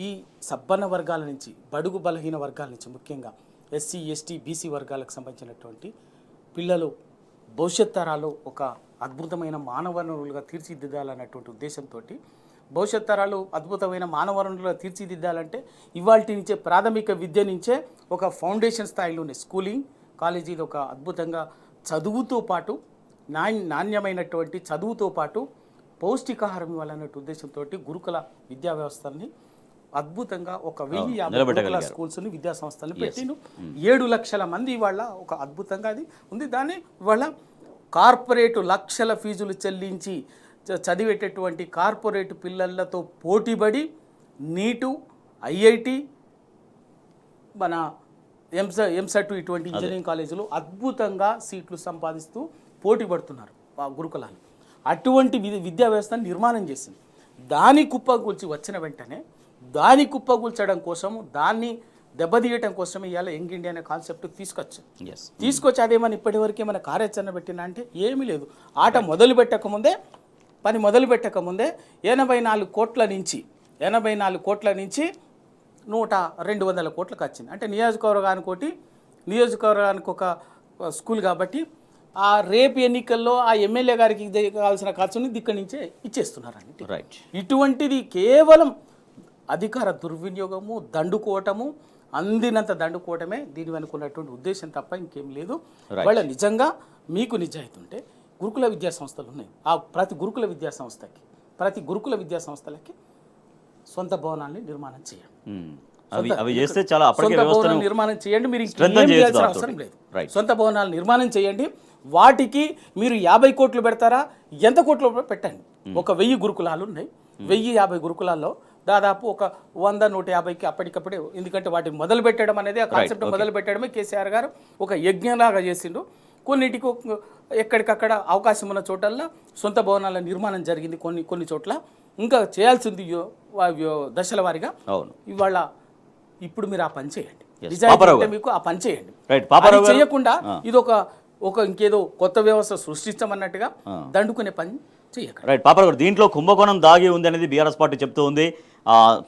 ఈ సబ్బన్న వర్గాల నుంచి, బడుగు బలహీన వర్గాల నుంచి, ముఖ్యంగా ఎస్సీ ఎస్టీ బీసీ వర్గాలకు సంబంధించినటువంటి పిల్లలు భవిష్యత్ తరాలు ఒక అద్భుతమైన మానవనరులుగా తీర్చిదిద్దాలన్నటువంటి ఉద్దేశంతో భవిష్యత్ తరాలు అద్భుతమైన మానవనరులుగా తీర్చిదిద్దాలంటే ఇవాల్టి నుంచే ప్రాథమిక విద్య నుంచే ఒక ఫౌండేషన్ స్థాయిలోనే స్కూలింగ్ కాలేజీలు ఒక అద్భుతంగా చదువుతో పాటు నాణ్యమైనటువంటి చదువుతో పాటు పౌష్టికాహారం ఇవ్వాలన్నటువంటి ఉద్దేశంతో గురుకుల విద్యా వ్యవస్థల్ని అద్భుతంగా 1,050 స్కూల్స్ని విద్యా సంస్థలను పెట్టిను. 7 లక్షల మంది ఇవాళ ఒక అద్భుతంగా అది ఉంది. దాన్ని ఇవాళ కార్పొరేటు లక్షల ఫీజులు చెల్లించి చదివేటటువంటి కార్పొరేట్ పిల్లలతో పోటీపడి నీటు, ఐఐటి, మన ఎంసెట్ ఇటువంటి ఇంజనీరింగ్ కాలేజీలు అద్భుతంగా సీట్లు సంపాదిస్తూ పోటీ పడుతున్నారు గురుకులాలు. అటువంటి విద్యా వ్యవస్థను నిర్మాణం చేసింది. దాని కుప్పగూల్చి వచ్చిన వెంటనే దాని కుప్పగూల్చడం కోసము, దాన్ని దెబ్బతీయటం కోసమే ఇవాళ యంగ్ ఇండియా అనే కాన్సెప్ట్ తీసుకొచ్చి అదేమని ఇప్పటివరకు ఏమైనా కార్యాచరణ పెట్టినా అంటే ఏమీ లేదు. ఆట మొదలు పెట్టకముందే 84 కోట్ల నుంచి 200 కోట్లకు వచ్చింది. అంటే నియోజకవర్గానికి ఒక స్కూల్ కాబట్టి ఆ రేపు ఎన్నికల్లో ఆ ఎమ్మెల్యే గారికి కావాల్సిన ఖర్చుని ఇక్కడి నుంచే ఇచ్చేస్తున్నారండి. ఇటువంటిది కేవలం అధికార దుర్వినియోగము, దండుకోవటము, అందినంత దండుకోవటమే దీని వెనుకున్నటువంటి ఉద్దేశం తప్ప ఇంకేం లేదు. వాళ్ళ నిజంగా మీకు నిజాయితీ ఉంటే గురుకుల విద్యా సంస్థలు ఉన్నాయి. ఆ ప్రతి గురుకుల విద్యా సంస్థలకి సొంత భవనాన్ని నిర్మాణం చేయండి. నిర్మాణం చేయండి. మీరు అవసరం లేదు. సొంత భవనాలు నిర్మాణం చేయండి. వాటికి మీరు 50 కోట్లు పెడతారా, ఎంత కోట్లు పెట్టండి. 1,000 గురుకులాలు ఉన్నాయి. 1,050 గురుకులాల్లో దాదాపు 100-150కి అప్పటికప్పుడే, ఎందుకంటే వాటిని మొదలు పెట్టడం అనేది, ఆ కాన్సెప్ట్ మొదలు పెట్టడమే కేసీఆర్ గారు ఒక యజ్ఞంలాగా చేసిండు. కొన్నిటికి ఎక్కడికక్కడ అవకాశం ఉన్న చోటల్లో సొంత భవనాల నిర్మాణం జరిగింది. కొన్ని చోట్ల ఇంకా చేయాల్సింది దశల వారీగా. ఇవాళ ఇప్పుడు మీరు ఆ పని చేయండి. నిజాయితీ మీకు ఆ పని చేయండి. చేయకుండా ఇది ఒక ఇంకేదో కొత్త వ్యవస్థ సృష్టించమన్నట్టుగా దండుకునే పని చేయకండి. రైట్ పాపరావు గారు, దీంట్లో కుంభకోణం దాగి ఉంది అనేది బీఆర్ఎస్ పార్టీ చెప్తూ ఉంది.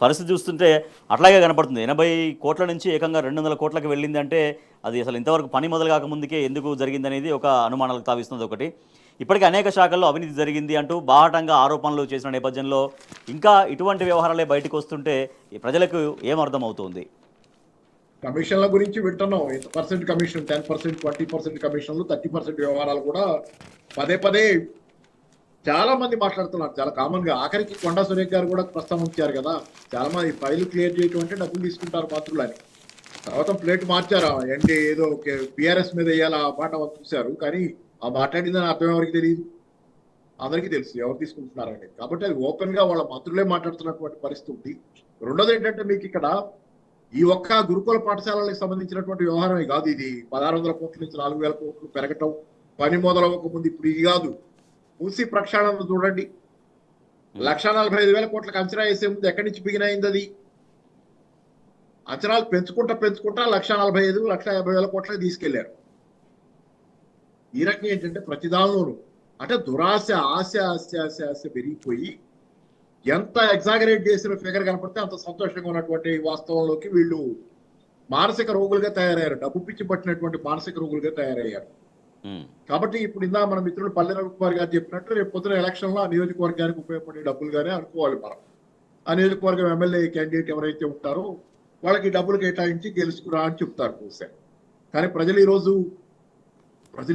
పరిస్థితి చూస్తుంటే అట్లాగే కనపడుతుంది. 80 కోట్ల నుంచి ఏకంగా 200 కోట్లకు వెళ్ళింది అంటే అది అసలు ఇంతవరకు పని మొదలు కాకముందుకే ఎందుకు జరిగిందనేది ఒక అనుమానాలకు తావిస్తుంది. ఒకటి, ఇప్పటికే అనేక శాఖల్లో అవినీతి జరిగింది అంటూ బాహాటంగా ఆరోపణలు చేసిన నేపథ్యంలో ఇంకా ఇటువంటి వ్యవహారాలే బయటకు వస్తుంటే ప్రజలకు ఏమర్థం అవుతుంది? కమిషన్ల గురించి వింటున్నాం. ఇంత పర్సెంట్ కమిషన్, 10%, 20% కమిషన్లు, 30% వ్యవహారాలు కూడా పదే పదే చాలా మంది మాట్లాడుతున్నారు. చాలా కామన్ గా ఆఖరికి కొండా సురేఖ్ గారు కూడా ప్రస్తావించారు కదా, చాలా మంది ఫైల్ క్లియర్ చేయటం అంటే డబ్బులు తీసుకుంటారు మంత్రులు అని. తర్వాత ప్లేట్ మార్చారు, అంటే ఏదో పిఆర్ఎస్ మీద వేయాలి ఆ మాట వాళ్ళు చూశారు, కానీ ఆ మాట్లాడిందని అర్థం ఎవరికి తెలియదు, అందరికీ తెలుసు ఎవరు తీసుకుంటున్నారు అనేది. కాబట్టి అది ఓపెన్ గా వాళ్ళ మంత్రులే మాట్లాడుతున్నటువంటి పరిస్థితి ఉంది. రెండోది ఏంటంటే మీకు ఇక్కడ ఈ ఒక్క గురుకుల పాఠశాలలకు సంబంధించినటువంటి వ్యవహారమే కాదు ఇది. 1600 కోట్ల నుంచి 4000 కోట్లు పెరగటం, పని మొదలవ్వక ముందు ఇప్పుడు ఇది కాదు. మూసి ప్రక్షాళన చూడండి, 1,45,000 కోట్లకు అంచనా వేసే ముందు ఎక్కడి నుంచి బిగిన్ అయింది అది. అంచనాలు పెంచుకుంటా 1,45,000, 1,50,000 కోట్లకి తీసుకెళ్లారు. ఈ రకంగా ఏంటంటే ప్రతిదానిలోనూ అంటే దురాశ, ఆశ ఆశ ఆశ ఆశ పెరిగిపోయి ఎంత ఎగ్జాగరేట్ చేసిన ఫిగర్ కనపడితే అంత సంతోషంగా ఉన్నటువంటి వాస్తవంలోకి వీళ్ళు మానసిక రోగులుగా తయారయ్యారు. డబ్బు పిచ్చి పట్టినటువంటి మానసిక రోగులుగా తయారయ్యారు. కాబట్టి ఇప్పుడు ఇందా మన మిత్రులు పల్లె కుమార్ గారు చెప్పినట్టు రేపు పొద్దున ఎలక్షన్ లో ఆ నియోజకవర్గానికి ఉపయోగపడే డబ్బులుగానే అనుకోవాలి మనం. ఆ నియోజకవర్గం ఎమ్మెల్యే క్యాండిడేట్ ఎవరైతే ఉంటారో వాళ్ళకి డబ్బులు కేటాయించి గెలుచుకురా అని చెప్తారు చూసారు. కానీ ప్రజలు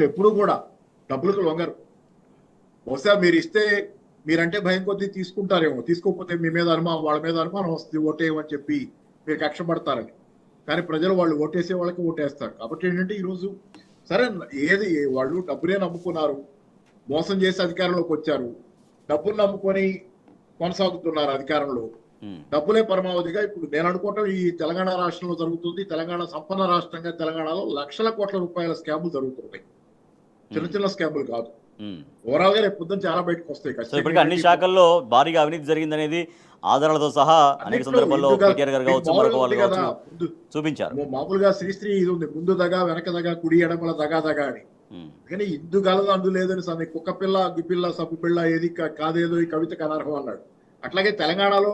ఎప్పుడూ కూడా డబ్బులకు లొంగరు. బహుశా మీరు ఇస్తే మీరంటే భయం కొద్దీ తీసుకుంటారేమో, తీసుకోకపోతే మీ మీద అనుమానం, వాళ్ళ మీద అనుమానం వస్తుంది, ఓటేయమని చెప్పి మీరు కక్ష పడతారని. కానీ ప్రజలు వాళ్ళు ఓటేసే వాళ్ళకి ఓటేస్తారు. కాబట్టి ఏంటంటే ఈరోజు సరే ఏది వాళ్ళు డబ్బునే నమ్ముకున్నారు, మోసం చేసి అధికారంలోకి వచ్చారు, డబ్బులు నమ్ముకొని కొనసాగుతున్నారు అధికారంలో. డబ్బులే పరమావధిగా ఇప్పుడు నేను అనుకోవటం ఈ తెలంగాణ రాష్ట్రంలో జరుగుతుంది. తెలంగాణ సంపన్న రాష్ట్రంగా తెలంగాణలో లక్షల కోట్ల రూపాయల స్కాములు జరుగుతున్నాయి. చిన్న చిన్న స్కాములు కాదు. ఓవరాల్ గా రేపు పొద్దున చాలా బయటకు వస్తాయి. ఇప్పటికీ అన్ని శాఖల్లో భారీగా అవినీతి జరిగిందనేది ఆధారాలతో సహా అనేక సందర్భాల్లో కేటీఆర్ గారు కావచ్చు, మరొక వాళ్ళు కావచ్చు చూపించారు. మామూలుగా శ్రీశ్రీ ఇది ఉంది, ముందు దగా వెనక దగా కుడి ఎడమల దగా దగా అని. కానీ ఇందు గలదు అందు లేదని సరే కుక్క పిల్ల అగ్గిపిల్ల సబ్బు పిల్ల ఏది కాదేదో ఈ కవితకు అనర్హం అన్నాడు. అట్లాగే తెలంగాణలో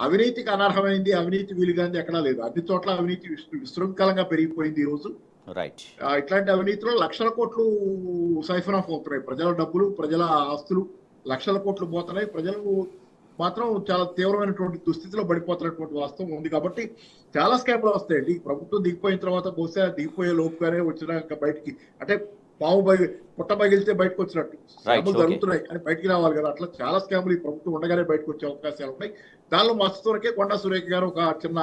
అవినీతికి అనర్హమైంది, అవినీతి వీలుగాంది ఎక్కడా లేదు. అన్ని చోట్ల అవినీతి విశృంఖలంగా పెరిగిపోయింది ఈ రోజు. రైట్. ఇట్లాంటి అవినీతిలో లక్షల కోట్లు సైఫన్ ఆఫ్ అవుతున్నాయి. ప్రజల డబ్బులు, ప్రజల ఆస్తులు లక్షల కోట్లు పోతున్నాయి. ప్రజలు మాత్రం చాలా తీవ్రమైనటువంటి దుస్థితిలో పడిపోతున్నటువంటి వాస్తవం ఉంది. కాబట్టి చాలా స్కామ్లు వస్తాయండి. ప్రభుత్వం దిగిపోయిన తర్వాత బహుశా దిగిపోయే లోపుగానే వచ్చినాక బయటికి, అంటే పాము పుట్ట బగిలితే బయటకు వచ్చినట్టు స్కాములు జరుగుతున్నాయి అని బయటికి రావాలి కదా. అట్లా చాలా స్కాములు ఈ ప్రభుత్వం ఉండగానే బయటకు వచ్చే అవకాశాలు ఉన్నాయి. దానిలో మస్తు వరకే కొండా సురేఖ గారు ఒక చిన్న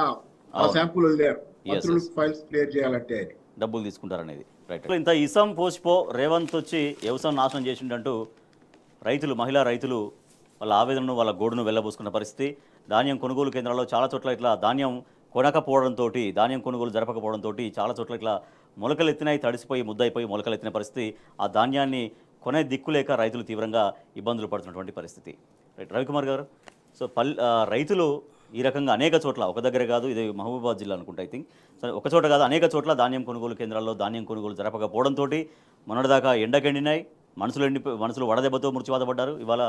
శాంపుల్ వదిలేరు, మంత్రులు ఫైల్స్ క్లియర్ చేయాలంటే అని డబ్బులు తీసుకుంటారనేది. రైట్. ఇంత ఇసం పోసిపో రేవంత్ వచ్చి వ్యవసాయం నాశనం చేసిండంటూ మహిళా రైతులు వాళ్ళ ఆవేదనను, వాళ్ళ గోడును వెళ్ళబోసుకున్న పరిస్థితి. ధాన్యం కొనుగోలు కేంద్రాల్లో చాలా చోట్ల ఇట్లా ధాన్యం కొనకపోవడంతో, ధాన్యం కొనుగోలు జరపకపోవడంతో చాలా చోట్ల ఇట్లా మొలకలు ఎత్తినాయి, తడిసిపోయి ముద్దయిపోయి మొలకలు ఎత్తిన పరిస్థితి. ఆ ధాన్యాన్ని కొనే దిక్కులేక రైతులు తీవ్రంగా ఇబ్బందులు పడుతున్నటువంటి పరిస్థితి. రైట్. రవికుమార్ గారు, సో రైతులు ఈ రకంగా అనేక చోట్ల, ఒక దగ్గర కాదు, ఇది మహబూబాబాద్ జిల్లా అనుకుంటా, ఐ థింక్, సో ఒక చోట కాదు అనేక చోట్ల ధాన్యం కొనుగోలు కేంద్రాల్లో ధాన్యం కొనుగోలు జరపకపోవడంతో మొన్నటిదాకా ఎండకెండినాయి, మనుషులు వడదెబ్బతో మృత్యువాదపడ్డారు. ఇవాళ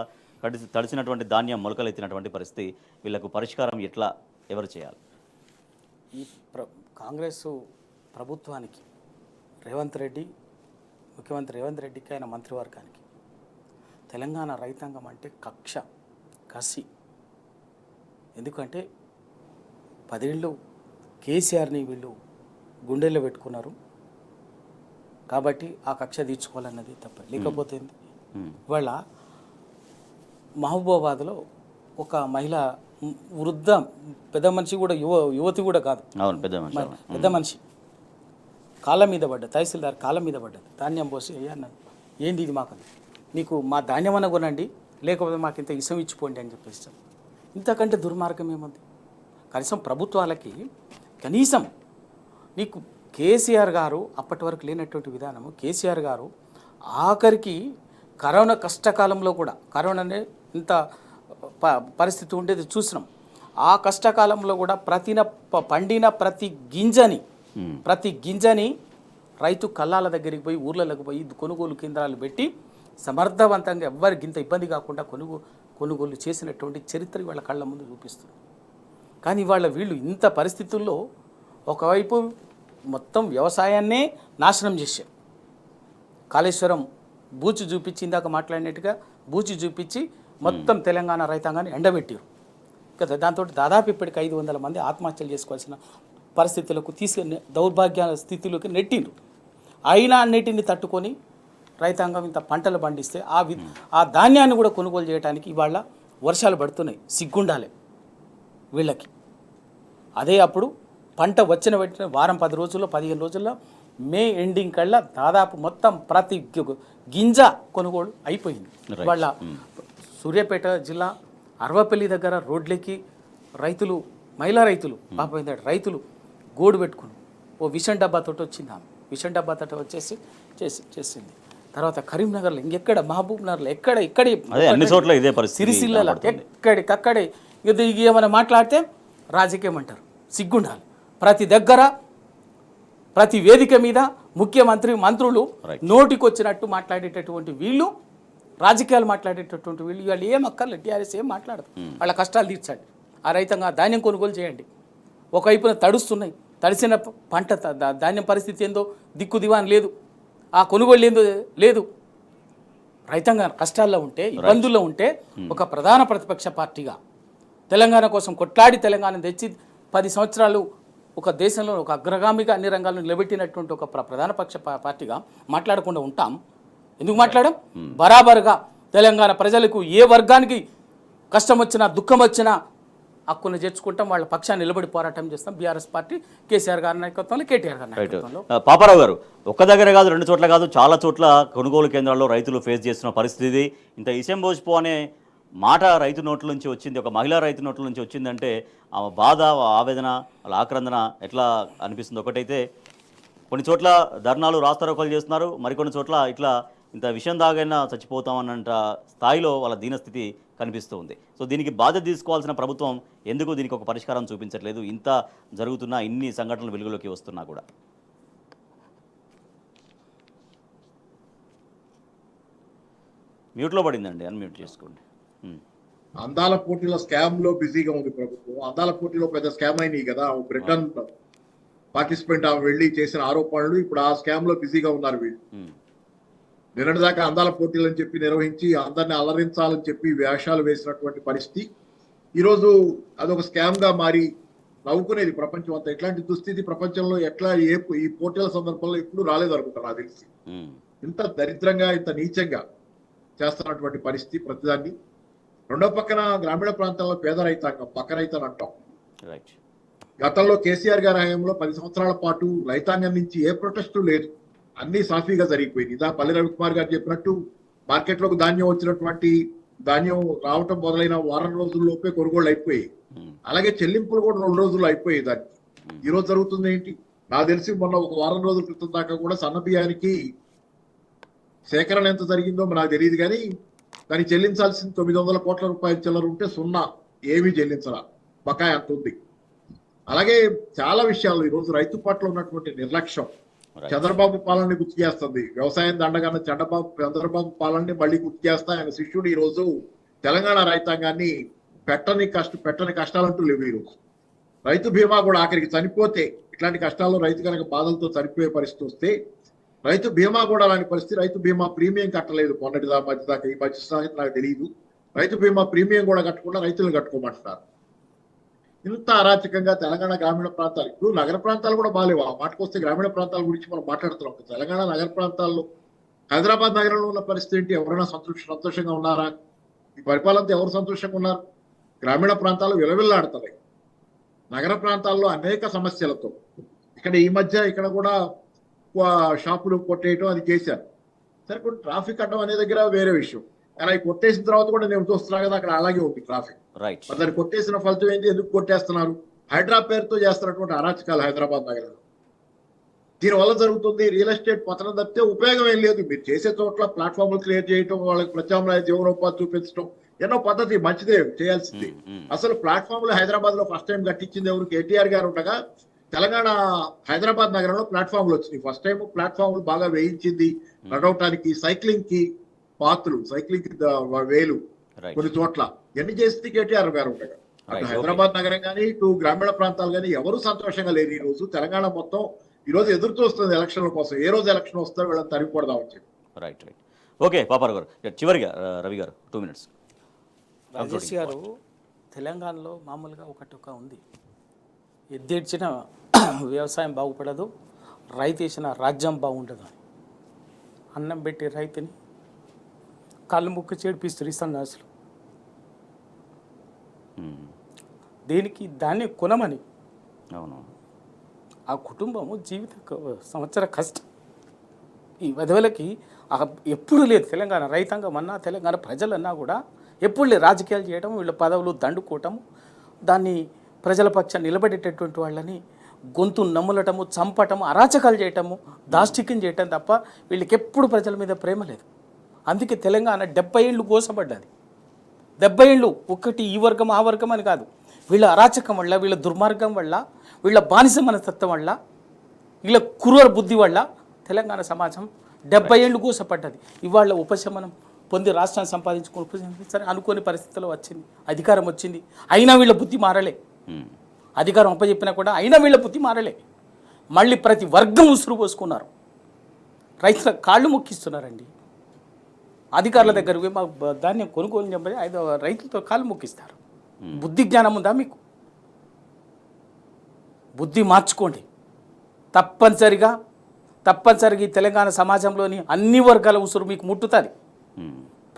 తడిసినటువంటి ధాన్యం మొలకలు ఎత్తినటువంటి పరిస్థితి. వీళ్ళకు పరిష్కారం ఎవరు చేయాలి? ఈ కాంగ్రెస్ ప్రభుత్వానికి, ముఖ్యమంత్రి రేవంత్ రెడ్డికి, ఆయన మంత్రివర్గానికి తెలంగాణ రైతాంగం అంటే కసి. ఎందుకంటే 10 ఏళ్ళు కేసీఆర్ని వీళ్ళు గుండెల్లో పెట్టుకున్నారు కాబట్టి ఆ కక్ష తీర్చుకోవాలన్నది తప్ప. లేకపోతే ఇవాళ మహబూబాబాద్లో ఒక మహిళ, వృద్ధ పెద్ద మనిషి కూడా, యువతి కూడా కాదు, పెద్ద మనిషి కాళ్ళ మీద పడ్డది, తహసీల్దార్ కాళ్ళ మీద పడ్డది. ధాన్యం పోసి అయ్యా అన్నది, ఏంది ఇది, మాకు మీకు మా ధాన్యం అన్న కొనండి, లేకపోతే మాకు ఇంత ఇసం ఇచ్చిపోండి అని చెప్పేస్తాం. ఇంతకంటే దుర్మార్గం ఏముంది? కనీసం ప్రభుత్వాలకి కనీసం నీకు కేసీఆర్ గారు అప్పటి వరకు లేనటువంటి విధానము, కేసీఆర్ గారు ఆఖరికి కరోనా కష్టకాలంలో కూడా, కరోనానే ఇంత పరిస్థితి ఉండేది చూసినాం. ఆ కష్టకాలంలో కూడా పండిన ప్రతి గింజని రైతు కళ్ళాల దగ్గరికి పోయి, ఊర్లలోకి పోయి కొనుగోలు కేంద్రాలు పెట్టి సమర్థవంతంగా ఎవ్వరికి ఇంత ఇబ్బంది కాకుండా కొనుగోలు చేసినటువంటి చరిత్ర వాళ్ళ కళ్ళ ముందు చూపిస్తుంది. కానీ వాళ్ళ వీళ్ళు ఇంత పరిస్థితుల్లో ఒకవైపు మొత్తం వ్యవసాయాన్నే నాశనం చేశారు. కాళేశ్వరం బూచి చూపించి, ఇందాక మాట్లాడినట్టుగా బూచి చూపించి మొత్తం తెలంగాణ రైతాంగాన్ని ఎండబెట్టారు కదా. దాంతో దాదాపు ఇప్పటికి 500 మంది ఆత్మహత్యలు చేసుకోవాల్సిన పరిస్థితులకు దౌర్భాగ్య స్థితిలోకి నెట్టిండ్రు. అయినా అన్నిటిని తట్టుకొని రైతాంగం ఇంత పంటలు పండిస్తే ఆ ధాన్యాన్ని కూడా కొనుగోలు చేయడానికి ఇవాళ వర్షాలు పడుతున్నాయి. సిగ్గుండాలి వీళ్ళకి. అదే అప్పుడు పంట వచ్చిన వెంటనే వారం 10 రోజుల్లో 15 రోజుల్లో మే ఎండింగ్ కల్లా దాదాపు మొత్తం ప్రతి గింజ కొనుగోలు అయిపోయింది. ఇవాళ సూర్యాపేట జిల్లా అరవపల్లి దగ్గర రోడ్లకి రైతులు, మహిళా రైతులు, పాపం రైతులు గోడు పెట్టుకుని ఓ విషం డబ్బాతో వచ్చింది. ఆమె విషం డబ్బాతో వచ్చేసి చేసింది. తర్వాత కరీంనగర్లో ఇంకెక్కడ, మహబూబ్ నగర్లో ఎక్కడే అన్ని చోట్ల ఇదే పరిస్థితి. సిరిసిల్లలో ఎక్కడికక్కడే ఇది ఏమైనా మాట్లాడితే రాజకీయం అంటారు. సిగ్గుండాలి. ప్రతి దగ్గర ప్రతి వేదిక మీద ముఖ్యమంత్రి, మంత్రులు నోటికొచ్చినట్టు మాట్లాడేటటువంటి వీళ్ళు, రాజకీయాలు మాట్లాడేటటువంటి వీళ్ళు ఇవాళ ఏం అక్కర్లేదు. టీఆర్ఎస్ ఏం మాట్లాడదు. వాళ్ళ కష్టాలు తీర్చండి. ఆ రైతంగా ధాన్యం కొనుగోలు చేయండి. ఒకవైపున తడుస్తున్నాయి, తడిసిన పంట ధాన్యం పరిస్థితి ఏందో దిక్కు దివాన్ లేదు, ఆ కొనుగోలు ఏందో లేదు. రైతాంగం కష్టాల్లో ఉంటే, ఇబ్బందుల్లో ఉంటే ఒక ప్రధాన ప్రతిపక్ష పార్టీగా తెలంగాణ కోసం కొట్లాడి తెలంగాణ తెచ్చి 10 సంవత్సరాలు ఒక దేశంలో ఒక అగ్రగామిగా అన్ని రంగాలను నిలబెట్టినటువంటి ఒక ప్రధాన పక్ష పార్టీగా మాట్లాడకుండా ఉంటాం. ఎందుకు మాట్లాడాం? బరాబరుగా తెలంగాణ ప్రజలకు ఏ వర్గానికి కష్టం వచ్చినా దుఃఖం వచ్చినా హక్కును చేర్చుకుంటాం, వాళ్ళ పక్షాన్ని నిలబడి పోరాటం చేస్తాం. బీఆర్ఎస్ పార్టీ కేసీఆర్ గారి నాయకత్వంలో, కేటీఆర్ గారి నాయకత్వంలో. పాపారావు గారు, ఒక్క దగ్గర కాదు, 2 చోట్ల కాదు, చాలా చోట్ల కొనుగోలు కేంద్రాల్లో రైతులు ఫేస్ చేస్తున్న పరిస్థితి. ఇంత ఇసెంబోజ్పో అనే మాట రైతు నోట్ల నుంచి వచ్చింది, ఒక మహిళా రైతు నోట్ల నుంచి వచ్చిందంటే ఆ బాధ, ఆవేదన, వాళ్ళ ఆక్రందన ఎట్లా అనిపిస్తుంది? ఒకటైతే కొన్ని చోట్ల ధర్నాలు, రాస్తారోకోలు చేస్తున్నారు, మరికొన్ని చోట్ల ఇట్లా ఇంత విషయం దాగైనా చచ్చిపోతామన్నంత స్థాయిలో వాళ్ళ దీనస్థితి కనిపిస్తూ ఉంది. సో దీనికి బాధ్యత తీసుకోవాల్సిన ప్రభుత్వం ఎందుకు దీనికి ఒక పరిష్కారం చూపించట్లేదు? ఇంత జరుగుతున్నా, ఇన్ని సంఘటనలు వెలుగులోకి వస్తున్నా కూడా. మ్యూట్లో పడిందండి, అన్మ్యూట్ చేసుకోండి. అందాల పోటీలో స్కామ్ లో బిజీగా ఉంది ప్రభుత్వం. అందాల పోటీలో పెద్ద స్కామ్ అయినాయి కదా, బ్రిటన్ పార్టిసిపెంట్ ఆమె వెళ్ళి చేసిన ఆరోపణలు, ఇప్పుడు ఆ స్కామ్ లో బిజీగా ఉన్నారు వీళ్ళు. నిన్నటిదాకా అందాల పోటీలు అని చెప్పి నిర్వహించి అందరిని అలరించాలని చెప్పి వేషాలు వేసినటువంటి పరిస్థితి ఈరోజు అదొక స్కామ్ గా మారి నవ్వుకునేది ప్రపంచం అంతా. ఇట్లాంటి దుస్థితి ప్రపంచంలో ఎట్లా ఈ పోటీల సందర్భంలో ఎప్పుడు రాలేదు అనుకుంటా నాకు తెలిసి. ఇంత దరిద్రంగా, ఇంత నీచంగా చేస్తున్నటువంటి పరిస్థితి ప్రతిదాన్ని. రెండో పక్కన గ్రామీణ ప్రాంతాల్లో పేద రైతాంగం, పక్క రైతాన్ని అంటాం. గతంలో కేసీఆర్ గారి హయాంలో 10 సంవత్సరాల పాటు రైతాంగం నుంచి ఏ ప్రొటెస్టు లేదు, అన్ని సాఫీగా జరిగిపోయింది. ఇదా పల్లి రవికుమార్ గారు చెప్పినట్టు మార్కెట్లోకి ధాన్యం వచ్చినటువంటి ధాన్యం రావటం మొదలైన వారం రోజుల్లోపే కొనుగోళ్ళు అయిపోయాయి. అలాగే చెల్లింపులు కూడా 2 రోజుల్లో అయిపోయాయి. దానికి ఈ రోజు జరుగుతుంది ఏంటి? నాకు తెలిసి మొన్న ఒక వారం రోజుల క్రితం దాకా కూడా సన్న బియ్యానికి సేకరణ ఎంత జరిగిందో నాకు తెలియదు, కానీ దానికి చెల్లించాల్సిన 900 కోట్ల రూపాయల చిల్లర ఉంటే 0 ఏమీ చెల్లించాల, బకాయి అంత ఉంది. అలాగే చాలా విషయాలు ఈరోజు రైతు పట్ల ఉన్నటువంటి నిర్లక్ష్యం చంద్రబాబు పాలనని గుర్తు చేస్తుంది. వ్యవసాయం దండగానే చంద్రబాబు పాలనని మళ్ళీ గుర్తు చేస్తా. ఆయన శిష్యుడు ఈ రోజు తెలంగాణ రైతాంగాన్ని పెట్టని కష్టాలంటూ లేవు. ఈరోజు రైతు బీమా కూడా ఆఖరికి చనిపోతే, ఇట్లాంటి కష్టాల్లో రైతు కనుక బాధలతో చనిపోయే పరిస్థితి వస్తే రైతు బీమా కూడా అలాంటి పరిస్థితి. రైతు బీమా ప్రీమియం కట్టలేదు మొన్నటి మధ్య దాకా, ఈ మధ్య సంగతి నాకు తెలియదు. రైతు బీమా ప్రీమియం కూడా కట్టకుండా రైతులు కట్టుకోమంటున్నారు. ఇంత అరాచకంగా తెలంగాణ గ్రామీణ ప్రాంతాలు, ఇప్పుడు నగర ప్రాంతాలు కూడా బాగాలేవు. ఆ మాటకు వస్తే గ్రామీణ ప్రాంతాల గురించి మనం మాట్లాడుతున్నాం. తెలంగాణ నగర ప్రాంతాల్లో, హైదరాబాద్ నగరంలో ఉన్న పరిస్థితి ఏంటి? ఎవరైనా సంతోషంగా ఉన్నారా? ఈ పరిపాలనతో ఎవరు సంతోషంగా ఉన్నారు? గ్రామీణ ప్రాంతాలు విలవిల్లాడుతున్నాయి. నగర ప్రాంతాల్లో అనేక సమస్యలతో. ఈ మధ్య ఇక్కడ కూడా షాపులు కొట్టేయటం అది చేశారు. సరే, కొన్ని ట్రాఫిక్ అడ్డం అనే దగ్గర వేరే విషయం. కానీ అవి కొట్టేసిన తర్వాత కూడా నేను చూస్తున్నా కదా, అక్కడ అలాగే ఉంది ట్రాఫిక్. దాన్ని కొట్టేసిన ఫలితం ఏంటి? ఎందుకు కొట్టేస్తున్నారు? హైడ్రా పేరుతో చేస్తున్నటువంటి అరాచకాలు హైదరాబాద్ నగరంలో. దీనివల్ల జరుగుతుంది రియల్ ఎస్టేట్ పతనం తప్పితే ఉపయోగం ఏం లేదు. మీరు చేసే చోట్ల ప్లాట్ఫామ్లు క్లియర్ చేయటం, వాళ్ళకి ప్రత్యామ్నాయ జీవనోపాధి చూపించడం ఎన్నో పద్ధతి మంచిదే, చేయాల్సింది. అసలు ప్లాట్ఫామ్లు హైదరాబాద్ లో ఫస్ట్ టైం కట్టించింది ఎవరు? కేటీఆర్ గారు ఉండగా తెలంగాణ హైదరాబాద్ నగరంలో ప్లాట్ఫామ్లు వచ్చినాయి. ఫస్ట్ టైం ప్లాట్ఫామ్లు బాగా వేయించింది నడవటానికి, సైక్లింగ్ కి పాత్రలు, సైక్లింగ్ కి వేలు, కొన్ని చోట్ల ఎన్ని చేసింది కేటీఆర్ గారు ఉండగా. అటు హైదరాబాద్ నగరం కానీ, ఇటు గ్రామీణ ప్రాంతాలు కానీ ఎవరు సంతోషంగా లేరు. ఈ రోజు తెలంగాణ మొత్తం ఈ రోజు ఎదురు చూస్తుంది ఎలక్షన్ల కోసం. ఏ రోజు ఎలక్షన్ వస్తే వీళ్ళని తరిగిపోదామని చెప్పి. రైట్. ఓకే పాపారావు గారు, చివరిగా రవి గారు 2 minutes. రాజేష్ గారు, తెలంగాణలో మామూలుగా ఒకటి ఉంది, ఎద్దేడ్చిన వ్యవసాయం బాగుపడదు, రైతు వేసిన రాజ్యం బాగుండదు అని అన్నం పెట్టి రైతుని కళ్ళు ముక్కు చేడిపిస్తారు సన్నాసులు. దేనికి దాన్ని కొనమని. అవును. ఆ కుటుంబము సంవత్సర కష్టం ఈ వధవలకి ఎప్పుడు లేదు. తెలంగాణ రైతాంగం అన్నా తెలంగాణ ప్రజలన్నా కూడా ఎప్పుడు లేదు. రాజకీయాలు చేయడం, వీళ్ళ పదవులు దండుకోవటము, దాన్ని ప్రజల పక్షాన్ని నిలబడేటటువంటి వాళ్ళని గొంతు నమ్ములటము, చంపటము, అరాచకాలు చేయటము, దాష్టిక్యం చేయటం తప్ప వీళ్ళకి ఎప్పుడు ప్రజల మీద ప్రేమ లేదు. అందుకే తెలంగాణ 70 ఏళ్ళు కోసపడ్డది. 70 ఏళ్ళు ఒకటి ఈ వర్గం ఆ వర్గం అని కాదు, వీళ్ళ అరాచకం వల్ల, వీళ్ళ దుర్మార్గం వల్ల, వీళ్ళ బానిస మనస్తత్వం వల్ల, వీళ్ళ క్రూర బుద్ధి వల్ల తెలంగాణ సమాజం 70 ఏళ్ళు కోసపడ్డది. ఇవాళ ఉపశమనం పొంది రాష్ట్రాన్ని సంపాదించుకుని సరే అనుకోని పరిస్థితుల్లో వచ్చింది, అధికారం వచ్చింది, అయినా వీళ్ళ బుద్ధి మారలే. అధికారం అప్పచెప్పినా కూడా అయినా వీళ్ళ బుద్ధి మారలే. మళ్ళీ ప్రతి వర్గం ఉసురు పోసుకున్నారు, రైతుల కాళ్ళు మొక్కిస్తున్నారండి. అధికారుల దగ్గరికి మా ధాన్యం కొనుగోలు చెప్పి 5 రైతులతో కాళ్ళు మొక్కిస్తారు. బుద్ధి జ్ఞానం ఉందా మీకు? బుద్ధి మార్చుకోండి. తప్పనిసరిగా ఈ తెలంగాణ సమాజంలోని అన్ని వర్గాల ఉసురు మీకు ముట్టుతుంది.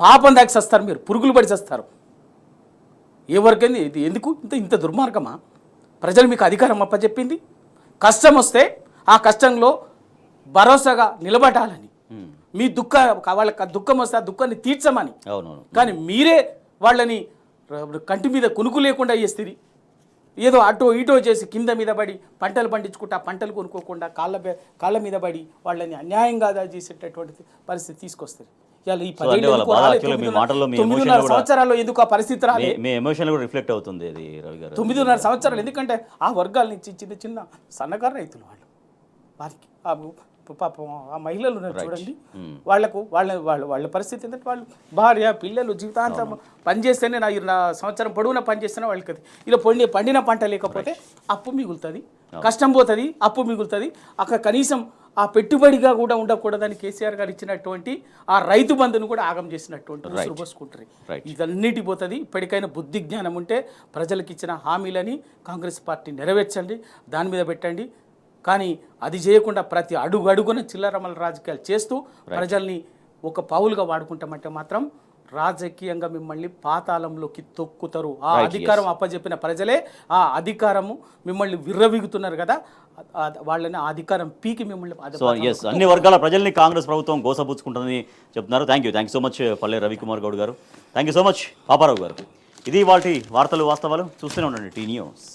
పాపం దాకి వస్తారు, మీరు పురుగులు పడి చేస్తారు. ఏ వర్గం ఇది? ఎందుకు ఇంత దుర్మార్గమా? ప్రజలు మీకు అధికారం అప్పచెప్పింది, కష్టం వస్తే ఆ కష్టంలో భరోసాగా నిలబడాలని, మీ వాళ్ళకి దుఃఖం వస్తే ఆ దుఃఖాన్ని తీర్చమని. కానీ మీరే వాళ్ళని కంటి మీద కునుకు లేకుండా చేస్తుంది. ఏదో అటో ఇటో చేసి కింద మీద పడి పంటలు పండించుకుంటా, పంటలు కొనుక్కోకుండా కాళ్ళ మీద పడి వాళ్ళని అన్యాయంగా చేసేటటువంటి పరిస్థితి తీసుకొస్తుంది. ఇవాళ ఈ 9.5 సంవత్సరాల్లో ఎందుకు ఆ పరిస్థితి రాలేదు? 9.5 సంవత్సరాలు ఎందుకంటే ఆ వర్గాల నుంచి చిన్న చిన్న సన్నకారు రైతులు వారికి పాపం ఆ మహిళలు ఉన్నారు చూడండి, వాళ్ళ పరిస్థితి ఏంటంటే వాళ్ళు భార్య పిల్లలు జీవితాంతం పనిచేస్తేనే నా సంవత్సరం పొడవునా పనిచేస్తేనే వాళ్ళకి ఇలా పండిన పంట లేకపోతే అప్పు మిగులుతుంది, కష్టం పోతుంది, అప్పు మిగులుతుంది. అక్కడ కనీసం ఆ పెట్టుబడిగా కూడా ఉండకూడదని కేసీఆర్ గారు ఇచ్చినటువంటి ఆ రైతు బంధును కూడా ఆగం చేసినటువంటి ఉసురు పోసుకుంటారు. ఇదన్నిటి పోతుంది. ఇప్పటికైనా బుద్ధి జ్ఞానం ఉంటే ప్రజలకు ఇచ్చిన హామీలని కాంగ్రెస్ పార్టీ నెరవేర్చండి, దాని మీద పెట్టండి. కానీ అది చేయకుండా ప్రతి అడుగున చిల్లరమల రాజకీయాలు చేస్తూ ప్రజల్ని ఒక పావులుగా వాడుకుంటామంటే మాత్రం రాజకీయంగా మిమ్మల్ని పాతాళంలోకి తొక్కుతారు. ఆ అధికారం అప్పచెప్పిన ప్రజలే ఆ అధికారము మిమ్మల్ని విర్రవీగుతున్నారు కదా, వాళ్ళని ఆ అధికారం పీకి మిమ్మల్ని అన్ని వర్గాల ప్రజల్ని కాంగ్రెస్ ప్రభుత్వం గోసపుచ్చుకుంటుందని చెప్తున్నారు. థ్యాంక్ యూ సో మచ్ పల్లె రవికుమార్ గౌడ్ గారు. Thank you so much Paparao గారు. ఇది వాటి వార్తలు వాస్తవాలు. చూస్తూనే ఉండండి టీ న్యూస్.